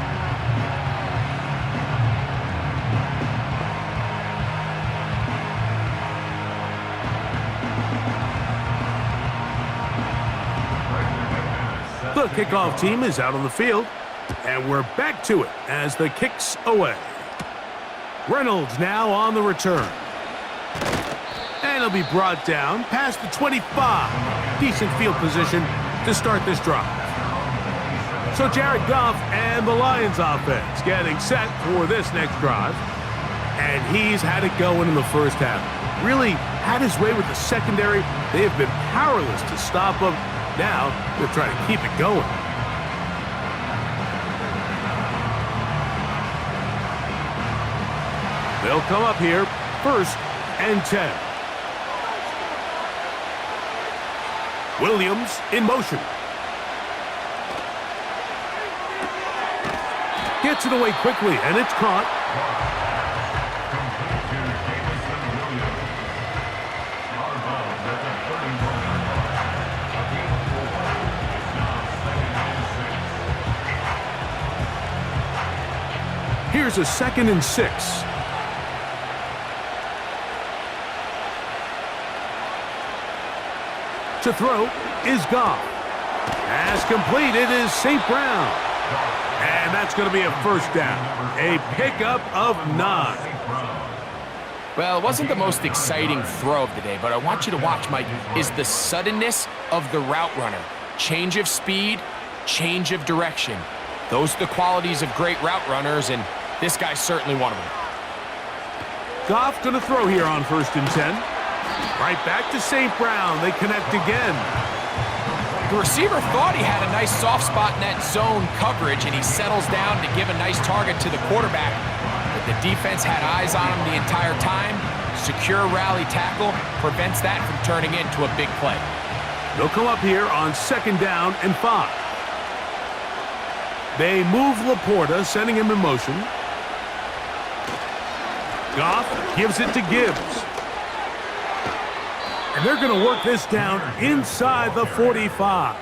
The kickoff team is out on the field, and we're back to it as the kick's away. Reynolds now on the return. And he'll be brought down past the 25. Decent field position to start this drive. So Jared Goff and the Lions offense getting set for this next drive. And he's had it going in the 1st half. Really had his way with the secondary. They have been powerless to stop him. Now, they'll try to keep it going. They'll come up here, 1st and 10. Williams in motion. Gets it away quickly, and it's caught. Here's a 2nd and 6. To throw is Goff. Pass complete, it is St. Brown. And that's going to be a 1st down. A pickup of 9. Well, it wasn't the most exciting throw of the day, but I want you to watch, Mike, is the suddenness of the route runner. Change of speed, change of direction. Those are the qualities of great route runners, and this guy's certainly one of them. Goff going to throw here on 1st and 10. Right back to St. Brown. They connect again. The receiver thought he had a nice soft spot in that zone coverage, and he settles down to give a nice target to the quarterback. But the defense had eyes on him the entire time. Secure rally tackle prevents that from turning into a big play. They'll come up here on 2nd down and 5. They move Laporta, sending him in motion. Goff gives it to Gibbs. And they're going to work this down inside the 45.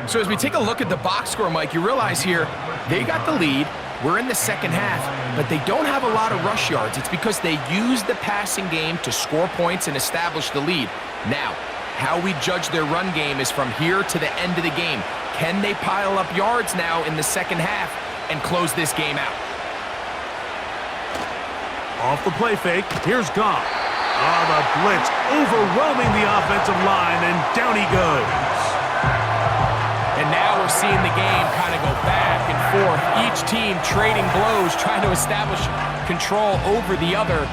So as we take a look at the box score, Mike, you realize here they got the lead. We're in the 2nd half, but they don't have a lot of rush yards. It's because they use the passing game to score points and establish the lead. Now, how we judge their run game is from here to the end of the game. Can they pile up yards now in the 2nd half and close this game out? Off the play fake, here's Goff. Oh, the blitz overwhelming the offensive line, and down he goes. And now we're seeing the game kind of go back and forth. Each team trading blows, trying to establish control over the other.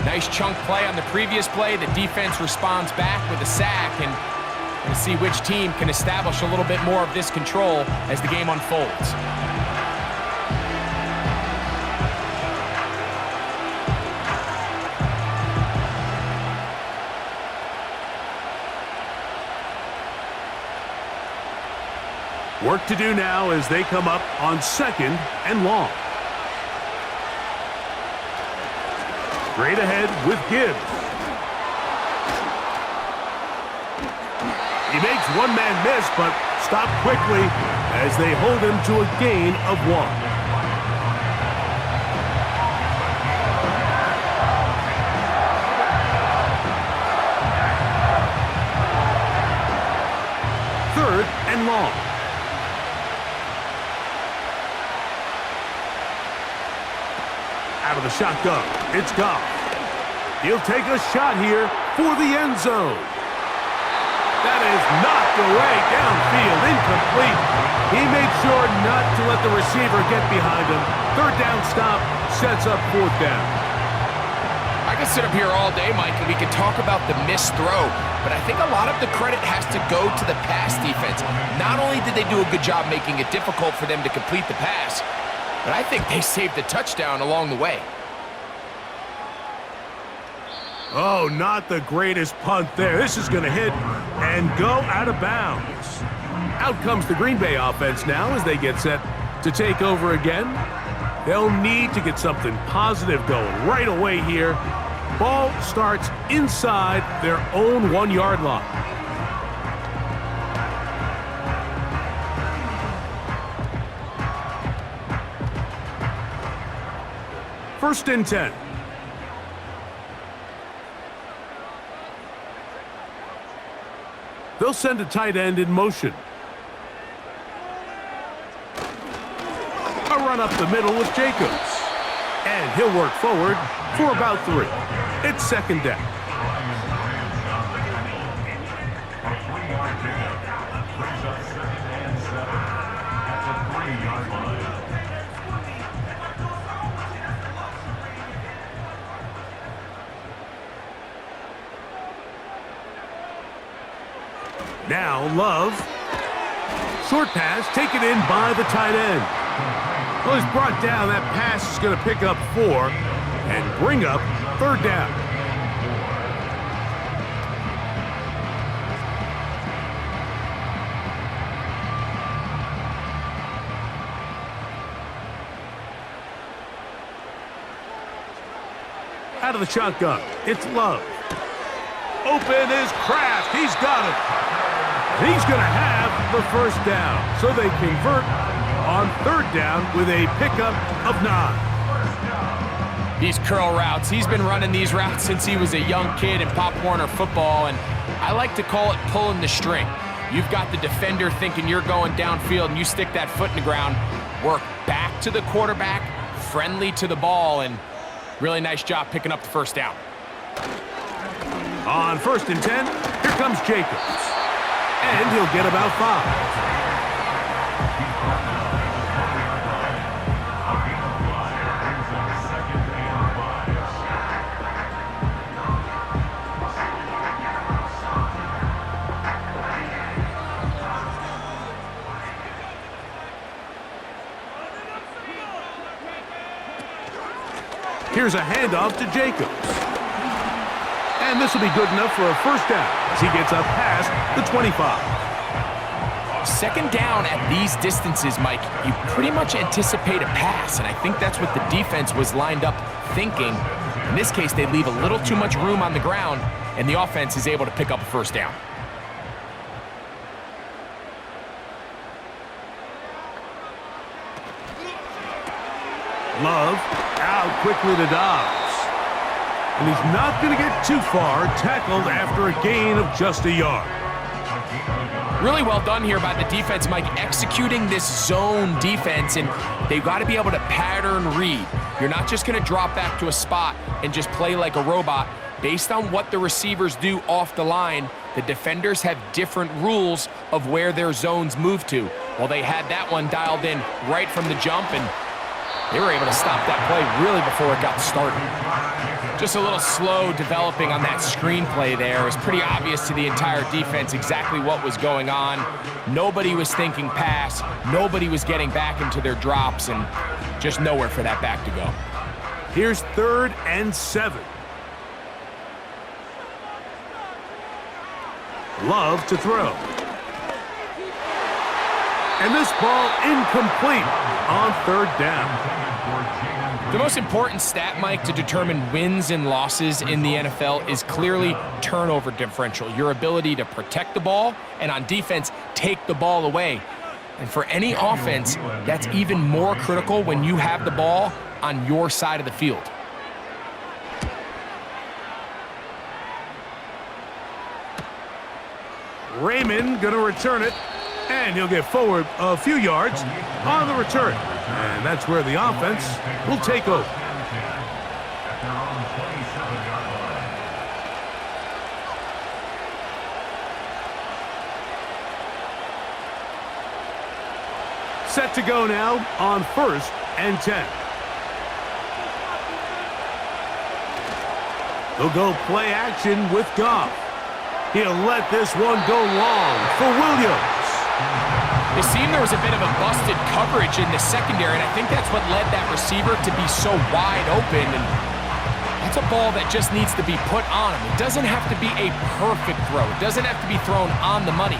Nice chunk play on the previous play. The defense responds back with a sack, and we'll see which team can establish a little bit more of this control as the game unfolds. Work to do now as they come up on 2nd and long. Straight ahead with Gibbs. He makes one man miss, but stopped quickly as they hold him to a gain of 1. Third and long. Out of the shotgun, it's Goff. He'll take a shot here for the end zone. That is knocked away downfield, incomplete. He made sure not to let the receiver get behind him. Third down stop sets up 4th down. I could sit up here all day, Mike, and we could talk about the missed throw, but I think a lot of the credit has to go to the pass defense. Not only did they do a good job making it difficult for them to complete the pass, but I think they saved the touchdown along the way. Oh, not the greatest punt there. This is going to hit and go out of bounds. Out comes the Green Bay offense now as they get set to take over again. They'll need to get something positive going right away here. Ball starts inside their own 1-yard line. First and 10. They'll send a tight end in motion. A run up the middle with Jacobs. And he'll work forward for about 3. It's 2nd down. A 3-yard pickup brings up 2nd and 7 at the 3-yard line. Now Love. Short pass taken in by the tight end. Well, he's brought down. That pass is going to pick up 4 and bring up 3rd down. Out of the shotgun, it's Love. Open is Kraft. He's got it. He's going to have the 1st down. So they convert on 3rd down with a pickup of 9. These curl routes, he's been running these routes since he was a young kid in Pop Warner football, and I like to call it pulling the string. You've got the defender thinking you're going downfield, and you stick that foot in the ground, work back to the quarterback, friendly to the ball, and really nice job picking up the 1st down. On 1st and 10, here comes Jacobs. And he'll get about 5. Here's a handoff to Jacobs. And this will be good enough for a 1st down as he gets up past the 25. 2nd down at these distances, Mike, you pretty much anticipate a pass, and I think that's what the defense was lined up thinking. In this case, they leave a little too much room on the ground, and the offense is able to pick up a 1st down. Love out quickly to Dobbs. And he's not going to get too far, tackled after a gain of just a yard. Really well done here by the defense, Mike, executing this zone defense, and they've got to be able to pattern read. You're not just going to drop back to a spot and just play like a robot. based on what the receivers do off the line, the defenders have different rules of where their zones move to. Well, they had that one dialed in right from the jump, and they were able to stop that play really before it got started. Just a little slow developing on that screenplay there. It was pretty obvious to the entire defense exactly what was going on. Nobody was thinking pass. Nobody was getting back into their drops, and just nowhere for that back to go. Here's 3rd and 7. Love to throw. And this ball incomplete on 3rd down. The most important stat, Mike, to determine wins and losses in the NFL is clearly turnover differential, your ability to protect the ball and on defense, take the ball away. And for any offense, that's even more critical when you have the ball on your side of the field. Raymond gonna return it, and he'll get forward a few yards on the return. And that's where the offense will take over. Set to go now on 1st and 10. He'll go play action with Goff. He'll let this one go long for Williams. It seemed there was a bit of a busted coverage in the secondary, and I think that's what led that receiver to be so wide open. And that's a ball that just needs to be put on him. It doesn't have to be a perfect throw. It doesn't have to be thrown on the money.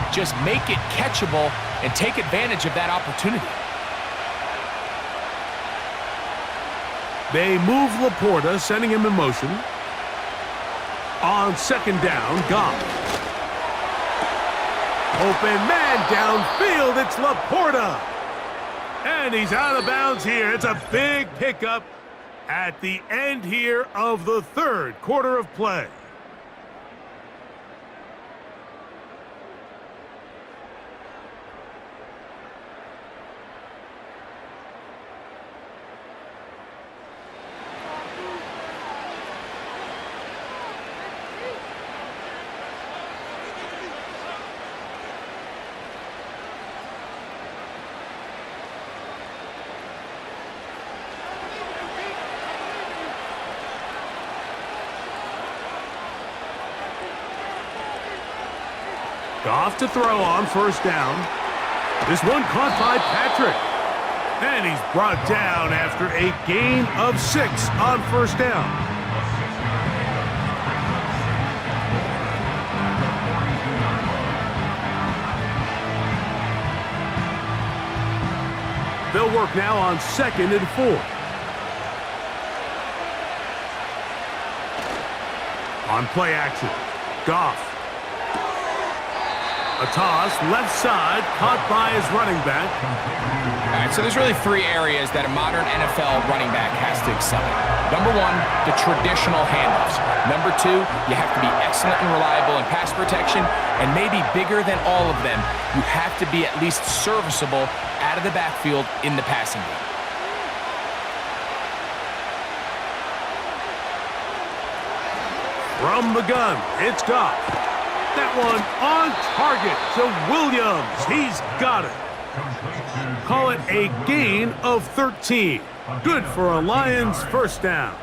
Just make it catchable and take advantage of that opportunity. They move Laporta, sending him in motion. On 2nd down, Goff. Open man downfield, it's Laporta. And he's out of bounds here. It's a big pickup at the end here of the 3rd quarter of play. Goff to throw on 1st down. This one caught by Patrick. And he's brought down after a gain of 6 on 1st down. They'll work now on 2nd and 4. On play action, Goff. A toss, left side, caught by his running back. All right, so there's really 3 areas that a modern NFL running back has to excel in. Number 1, the traditional handoffs. Number 2, you have to be excellent and reliable in pass protection. And maybe bigger than all of them, you have to be at least serviceable out of the backfield in the passing game. From the gun, it's Goff. That one on target to Williams. He's got it. Call it a gain of 13. Good for a Lions 1st down.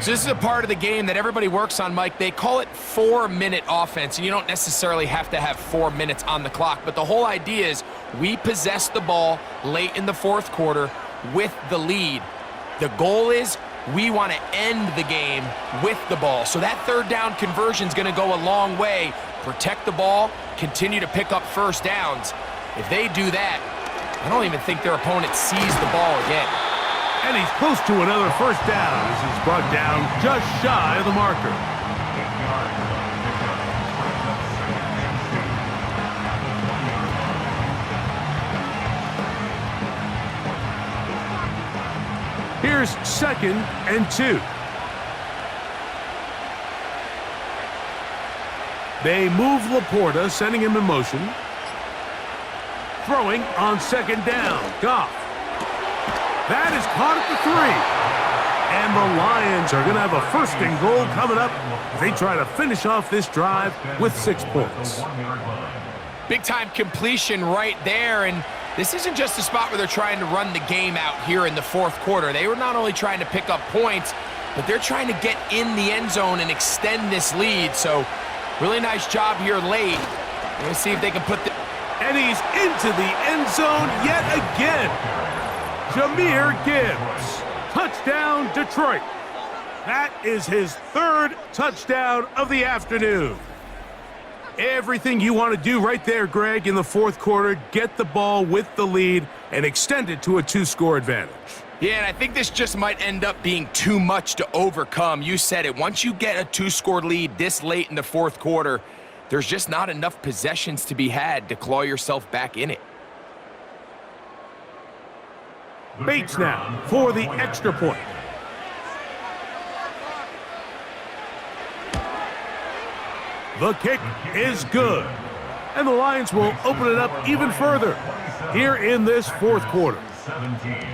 So this is a part of the game that everybody works on, Mike. They call it 4-minute offense, and you don't necessarily have to have 4 minutes on the clock. But the whole idea is we possess the ball late in the 4th quarter with the lead. The goal is we want to end the game with the ball. So that 3rd down conversion is going to go a long way. Protect the ball, continue to pick up 1st downs. If they do that, I don't even think their opponent sees the ball again. And he's close to another 1st down. This is brought down just shy of the marker. Here's 2nd and 2. They move Laporta, sending him in motion. Throwing on 2nd down, Goff. That is caught at the 3. And the Lions are going to have a first and goal coming up as they try to finish off this drive with 6 points. Big-time completion right there, and this isn't just a spot where they're trying to run the game out here in the fourth quarter. They were not only trying to pick up points, but they're trying to get in the end zone and extend this lead. So really nice job here late. Let's see if they can put the... And he's into the end zone yet again. Jahmyr Gibbs. Touchdown, Detroit. That is his 3rd touchdown of the afternoon. Everything you want to do right there, Greg, in the fourth quarter, get the ball with the lead and extend it to a 2-score advantage. Yeah, and I think this just might end up being too much to overcome. You said it. Once you get a 2-score lead this late in the fourth quarter, there's just not enough possessions to be had to claw yourself back in it. Bates now for the extra point. The kick is good. And the Lions will open it up even further here in this fourth quarter. 17.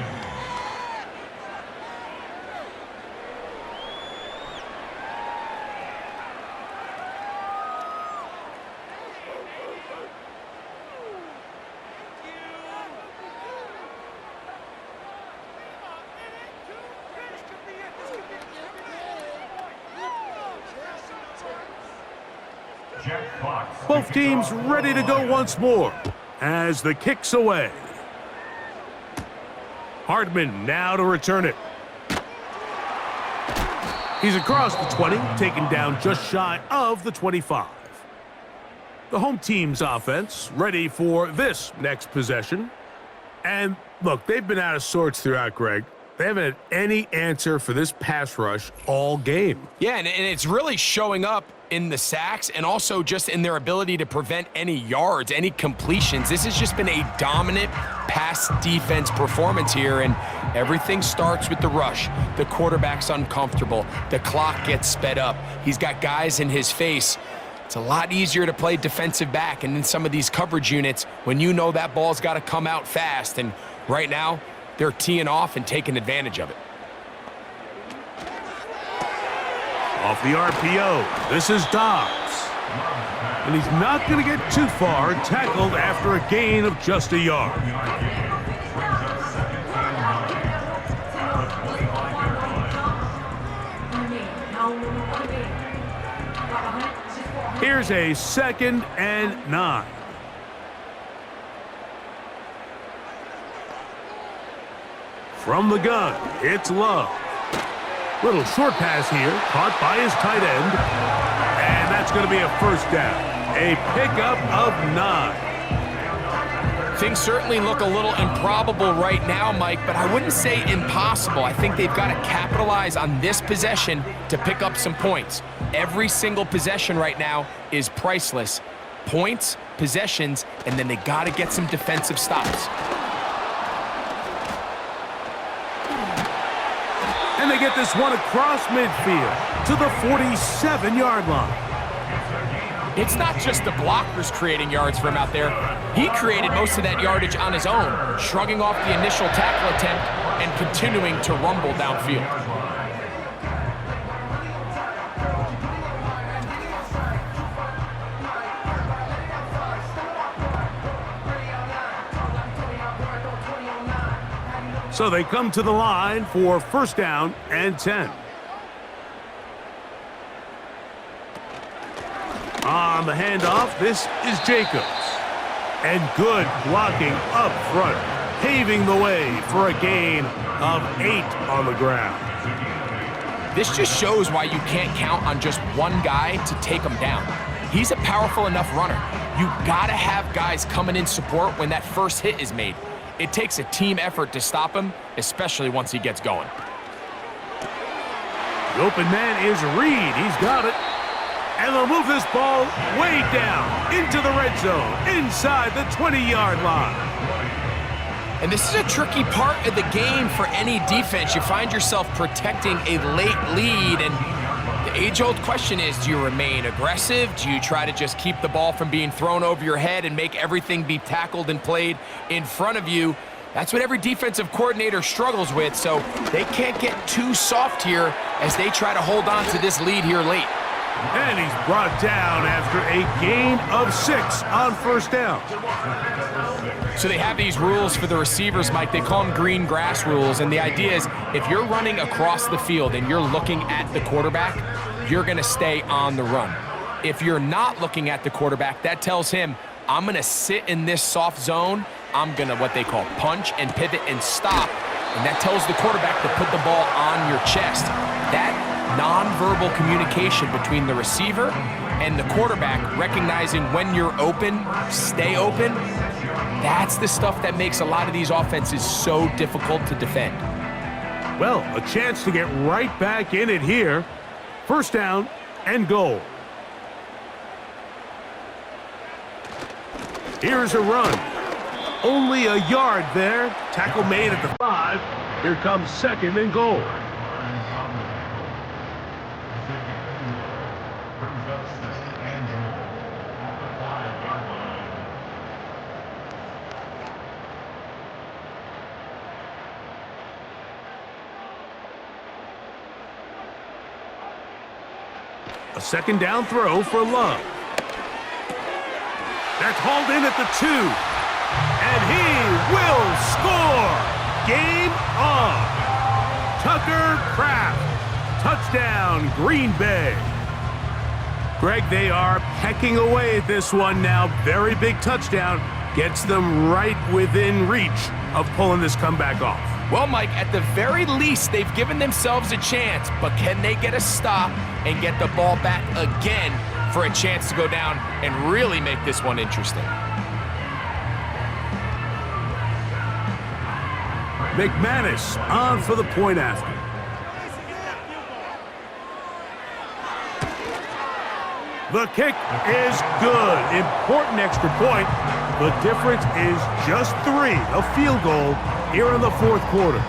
Both teams ready to go once more as the kick's away. Hardman now to return it. He's across the 20, taken down just shy of the 25. The home team's offense ready for this next possession. And look, they've been out of sorts throughout, Greg. They haven't had any answer for this pass rush all game. Yeah, and it's really showing up in the sacks and also just in their ability to prevent any yards, any completions. This has just been a dominant pass defense performance here, and everything starts with the rush. The quarterback's uncomfortable. The clock gets sped up. He's got guys in his face. It's a lot easier to play defensive back and in some of these coverage units when you know that ball's got to come out fast, and right now they're teeing off and taking advantage of it. Off the RPO, this is Dobbs. And he's not going to get too far, tackled after a gain of just a yard. Here's a 2nd and 9. From the gun, it's Love. Little short pass here, caught by his tight end. And that's going to be a first down. A pickup of 9. Things certainly look a little improbable right now, Mike, but I wouldn't say impossible. I think they've got to capitalize on this possession to pick up some points. Every single possession right now is priceless. Points, possessions, and then they got to get some defensive stops. And they get this one across midfield to the 47-yard line. It's not just the blockers creating yards for him out there. He created most of that yardage on his own, shrugging off the initial tackle attempt and continuing to rumble downfield. So they come to the line for first down and 10. On the handoff, this is Jacobs. And good blocking up front, paving the way for a gain of 8 on the ground. This just shows why you can't count on just one guy to take him down. He's a powerful enough runner. You gotta have guys coming in support when that first hit is made. It takes a team effort to stop him, especially once he gets going. The open man is Reed. He's got it. And they'll move this ball way down into the red zone, inside the 20-yard line. And this is a tricky part of the game for any defense. You find yourself protecting a late lead, and the age-old question is, do you remain aggressive? Do you try to just keep the ball from being thrown over your head and make everything be tackled and played in front of you? That's what every defensive coordinator struggles with, so they can't get too soft here as they try to hold on to this lead here late. And he's brought down after a gain of 6 on first down. So they have these rules for the receivers, Mike. They call them green grass rules, and the idea is if you're running across the field and you're looking at the quarterback, you're going to stay on the run. If you're not looking at the quarterback, that tells him, I'm going to sit in this soft zone. I'm going to what they call punch and pivot and stop, and that tells the quarterback to put the ball on your chest. That nonverbal communication between the receiver and the quarterback, recognizing when you're open, stay open, that's the stuff that makes a lot of these offenses so difficult to defend. Well, a chance to get right back in it here. First down and goal. Here's a run. Only a yard there. Tackle made at the 5. Here comes second and goal. A second down throw for Love. That's hauled in at the 2. And he will score! Game on! Tucker Kraft. Touchdown, Green Bay. Greg, they are pecking away at this one now. Very big touchdown. Gets them right within reach of pulling this comeback off. Well, Mike, at the very least, they've given themselves a chance, but can they get a stop and get the ball back again for a chance to go down and really make this one interesting? McManus on for the point after. The kick is good. Important extra point. The difference is just 3. A field goal here in the fourth quarter.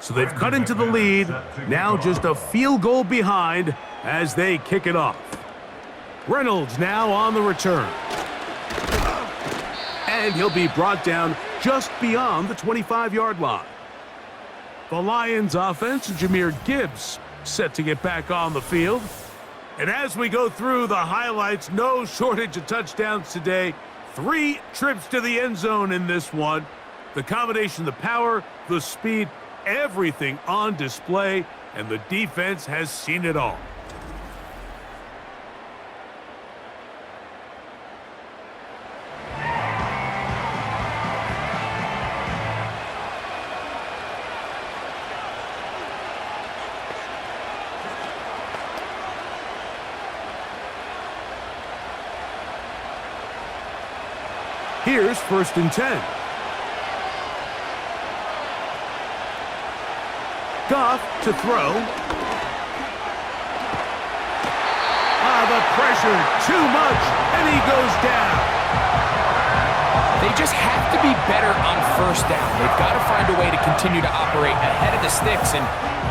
So they've cut into the lead, now just a field goal behind as they kick it off. Reynolds now on the return. And he'll be brought down just beyond the 25-yard line. The Lions offense, Jahmyr Gibbs, set to get back on the field. And as we go through the highlights, no shortage of touchdowns today. 3 trips to the end zone in this one. The combination, the power, the speed, everything on display, and the defense has seen it all. Here's 1st and 10. Goff to throw. The pressure, too much, and he goes down. They just have to be better on first down. They've got to find a way to continue to operate ahead of the sticks, and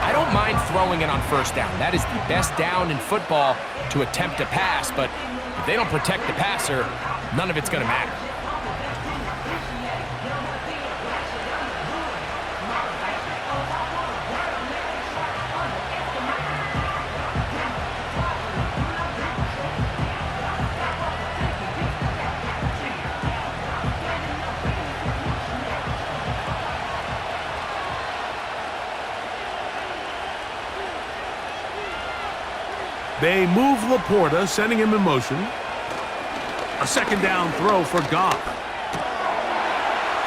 I don't mind throwing it on first down. That is the best down in football to attempt to pass, but if they don't protect the passer, none of it's going to matter. They move Laporta, sending him in motion. A second down throw for Goff.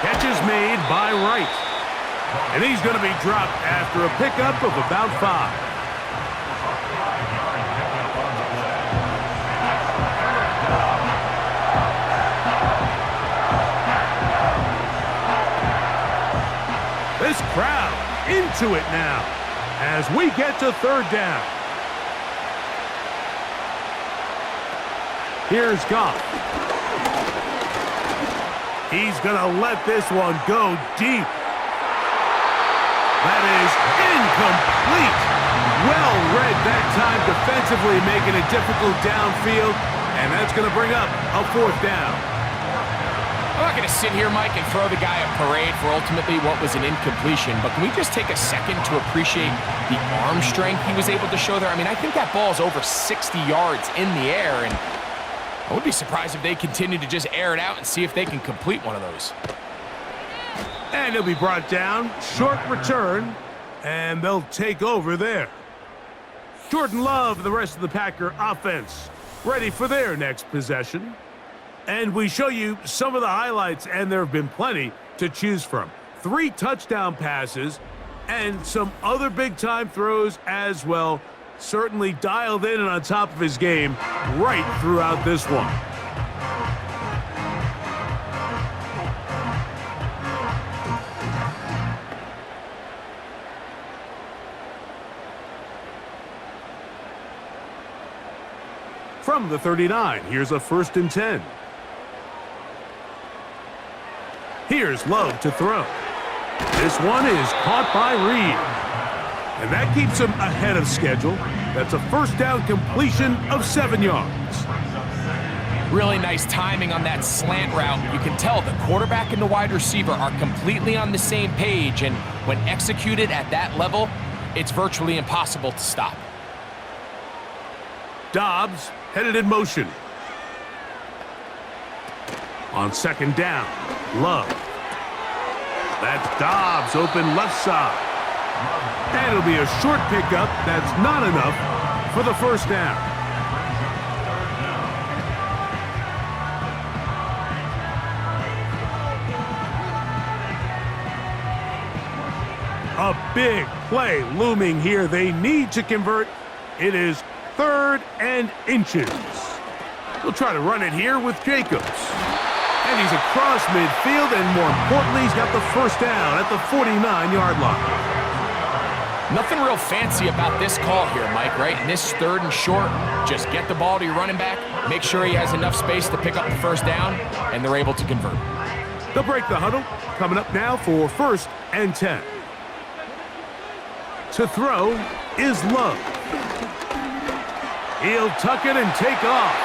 Catch is made by Wright. And he's going to be dropped after a pickup of about 5. This crowd into it now as we get to third down. Here's Goff. He's going to let this one go deep. That is incomplete. Well read that time defensively, making it difficult downfield, and that's going to bring up a fourth down. I'm not going to sit here, Mike, and throw the guy a parade for ultimately what was an incompletion, but can we just take a second to appreciate the arm strength he was able to show there? I mean, I think that ball is over 60 yards in the air, and I would be surprised if they continue to just air it out and see if they can complete one of those. And he'll be brought down, short return, and they'll take over there. Jordan Love and the rest of the Packer offense ready for their next possession. And we show you some of the highlights, and there have been plenty to choose from. 3 touchdown passes and some other big-time throws as well. Certainly dialed in and on top of his game right throughout this one. From the 39, here's a 1st and 10. Here's Love to throw. This one is caught by Reed. And that keeps him ahead of schedule. That's a first down completion of 7 yards. Really nice timing on that slant route. You can tell the quarterback and the wide receiver are completely on the same page, and when executed at that level, it's virtually impossible to stop. Dobbs headed in motion. On 2nd down, Love. That's Dobbs open left side. And it'll be a short pickup. That's not enough for the first down. A big play looming here. They need to convert. It is 3rd and inches. We'll try to run it here with Jacobs. And he's across midfield, and more importantly, he's got the first down at the 49-yard line. Nothing real fancy about this call here, Mike, right? In this 3rd and short, just get the ball to your running back, make sure he has enough space to pick up the first down, and they're able to convert. They'll break the huddle. Coming up now for 1st and 10. To throw is Love. He'll tuck it and take off.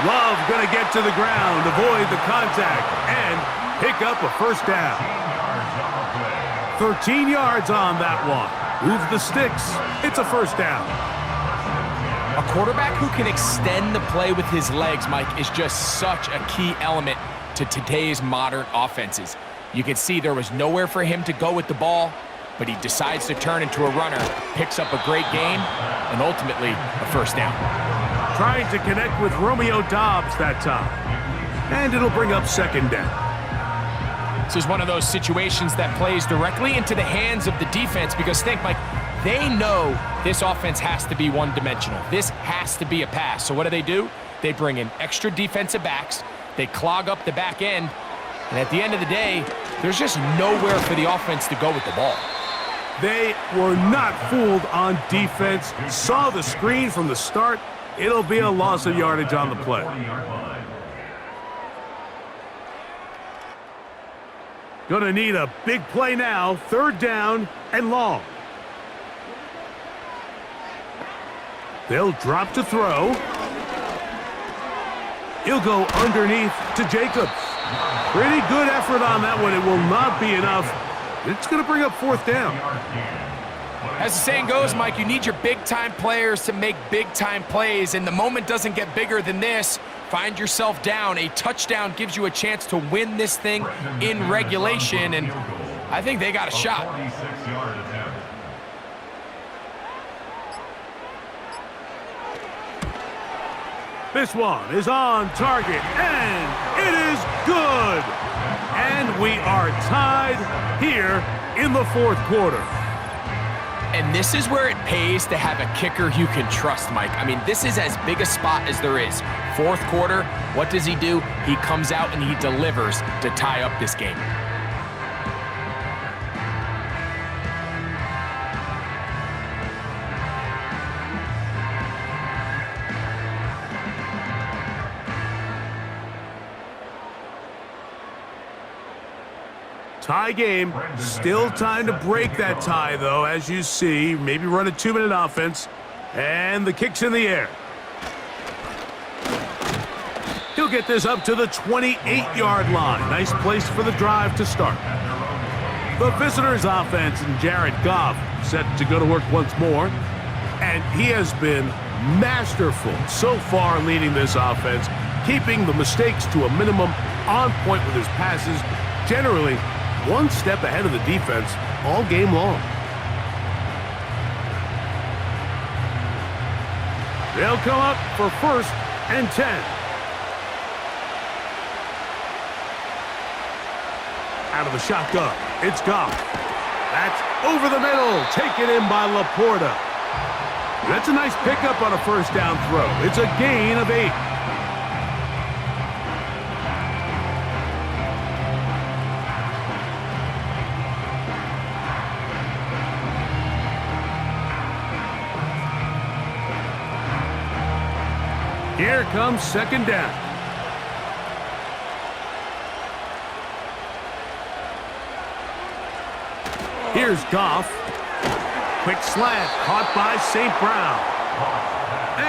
Love going to get to the ground, avoid the contact, and pick up a first down. 13 yards on that one. Move the sticks. It's a first down. A quarterback who can extend the play with his legs, Mike, is just such a key element to today's modern offenses. You can see there was nowhere for him to go with the ball, but he decides to turn into a runner, picks up a great gain, and ultimately a first down. Trying to connect with Romeo Dobbs that time. And it'll bring up 2nd down. This is one of those situations that plays directly into the hands of the defense because think, Mike, they know this offense has to be one-dimensional. This has to be a pass. So what do? They bring in extra defensive backs. They clog up the back end. And at the end of the day, there's just nowhere for the offense to go with the ball. They were not fooled on defense. Saw the screen from the start. It'll be a loss of yardage on the play. Gonna need a big play now. 3rd down and long. They'll drop to throw. He'll go underneath to Jacobs. Pretty good effort on that one. It will not be enough. It's going to bring up 4th down. As the saying goes, Mike, you need your big-time players to make big-time plays, and the moment doesn't get bigger than this. Find yourself down. A touchdown gives you a chance to win this thing in regulation, and I think they got a shot. This one is on target, and it is good. And we are tied here in the 4th quarter. And this is where it pays to have a kicker you can trust, Mike. I mean, this is as big a spot as there is. 4th quarter, what does he do? He comes out and he delivers to tie up this game. Tie game. Still time to break that tie, though, as you see. Maybe run a 2-minute offense. And the kick's in the air. He'll get this up to the 28-yard line. Nice place for the drive to start. The visitors' offense and Jared Goff set to go to work once more. And he has been masterful so far leading this offense, keeping the mistakes to a minimum, on point with his passes, generally one step ahead of the defense all game long. They'll come up for 1st and 10. Out of the shotgun, it's Goff. That's over the middle, taken in by Laporta. That's a nice pickup on a 1st down throw. It's a gain of 8. Here comes 2nd down. Here's Goff. Quick slant, caught by St. Brown.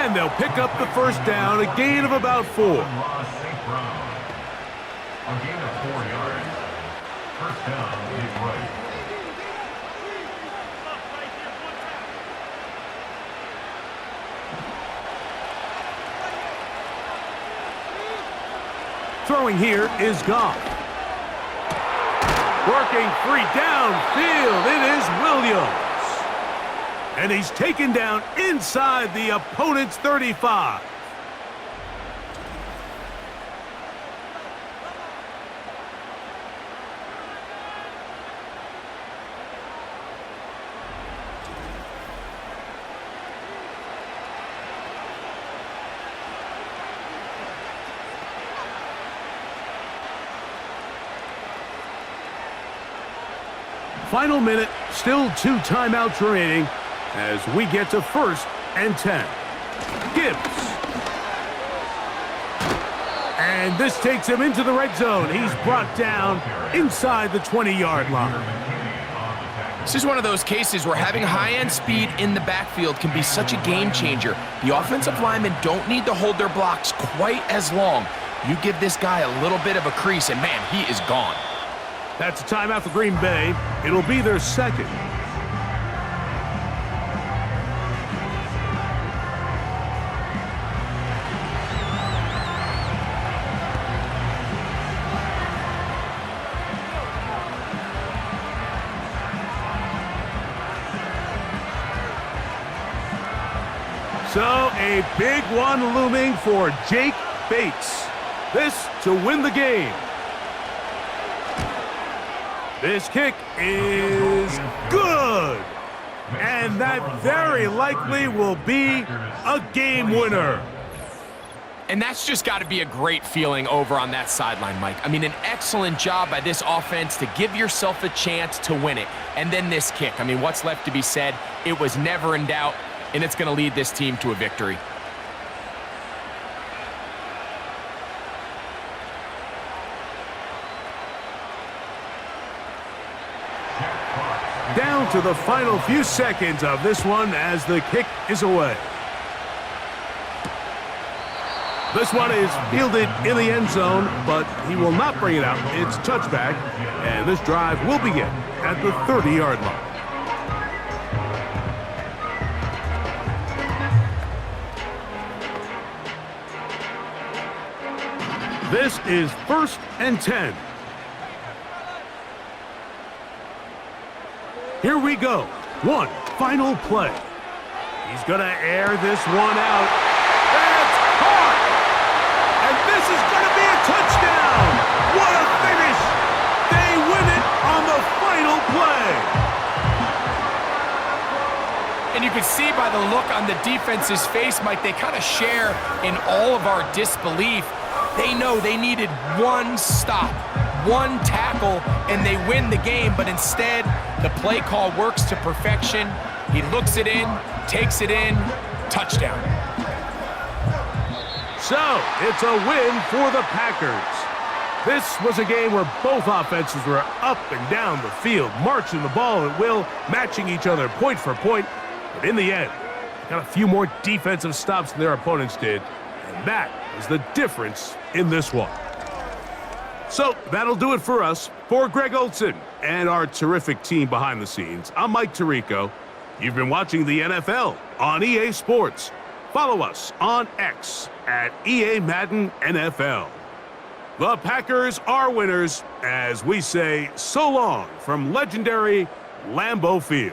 And they'll pick up the 1st down, a gain of about 4. St. Brown. A gain of 4 yards. 1st down, Detroit. Throwing here is Goff. Working free downfield, it is Williams. And he's taken down inside the opponent's 35. Final minute, still 2 timeouts remaining as we get to 1st and 10. Gibbs. And this takes him into the red zone. He's brought down inside the 20-yard line. This is one of those cases where having high-end speed in the backfield can be such a game changer. The offensive linemen don't need to hold their blocks quite as long. You give this guy a little bit of a crease, and man, he is gone. That's a timeout for Green Bay. It'll be their 2nd. So a big one looming for Jake Bates. This to win the game. This kick is good. And that very likely will be a game winner. And that's just got to be a great feeling over on that sideline, Mike. I mean, an excellent job by this offense to give yourself a chance to win it. And then this kick. I mean, what's left to be said? It was never in doubt, and it's going to lead this team to a victory. Down to the final few seconds of this one as the kick is away. This one is fielded in the end zone, but he will not bring it out. It's touchback, and this drive will begin at the 30-yard line. This is 1st and 10. Here we go. One final play. He's going to air this one out. That's caught! And this is going to be a touchdown! What a finish! They win it on the final play. And you can see by the look on the defense's face, Mike, they kind of share in all of our disbelief. They know they needed one stop, one tackle, and they win the game, but instead, the play call works to perfection. He looks it in, takes it in, touchdown. So, it's a win for the Packers. This was a game where both offenses were up and down the field, marching the ball at will, matching each other point for point. But in the end, they got a few more defensive stops than their opponents did, and that was the difference in this one. So that'll do it for us. For Greg Olson and our terrific team behind the scenes, I'm Mike Tirico. You've been watching the NFL on EA Sports. Follow us on X at EA Madden NFL. The Packers are winners as we say so long from legendary Lambeau Field.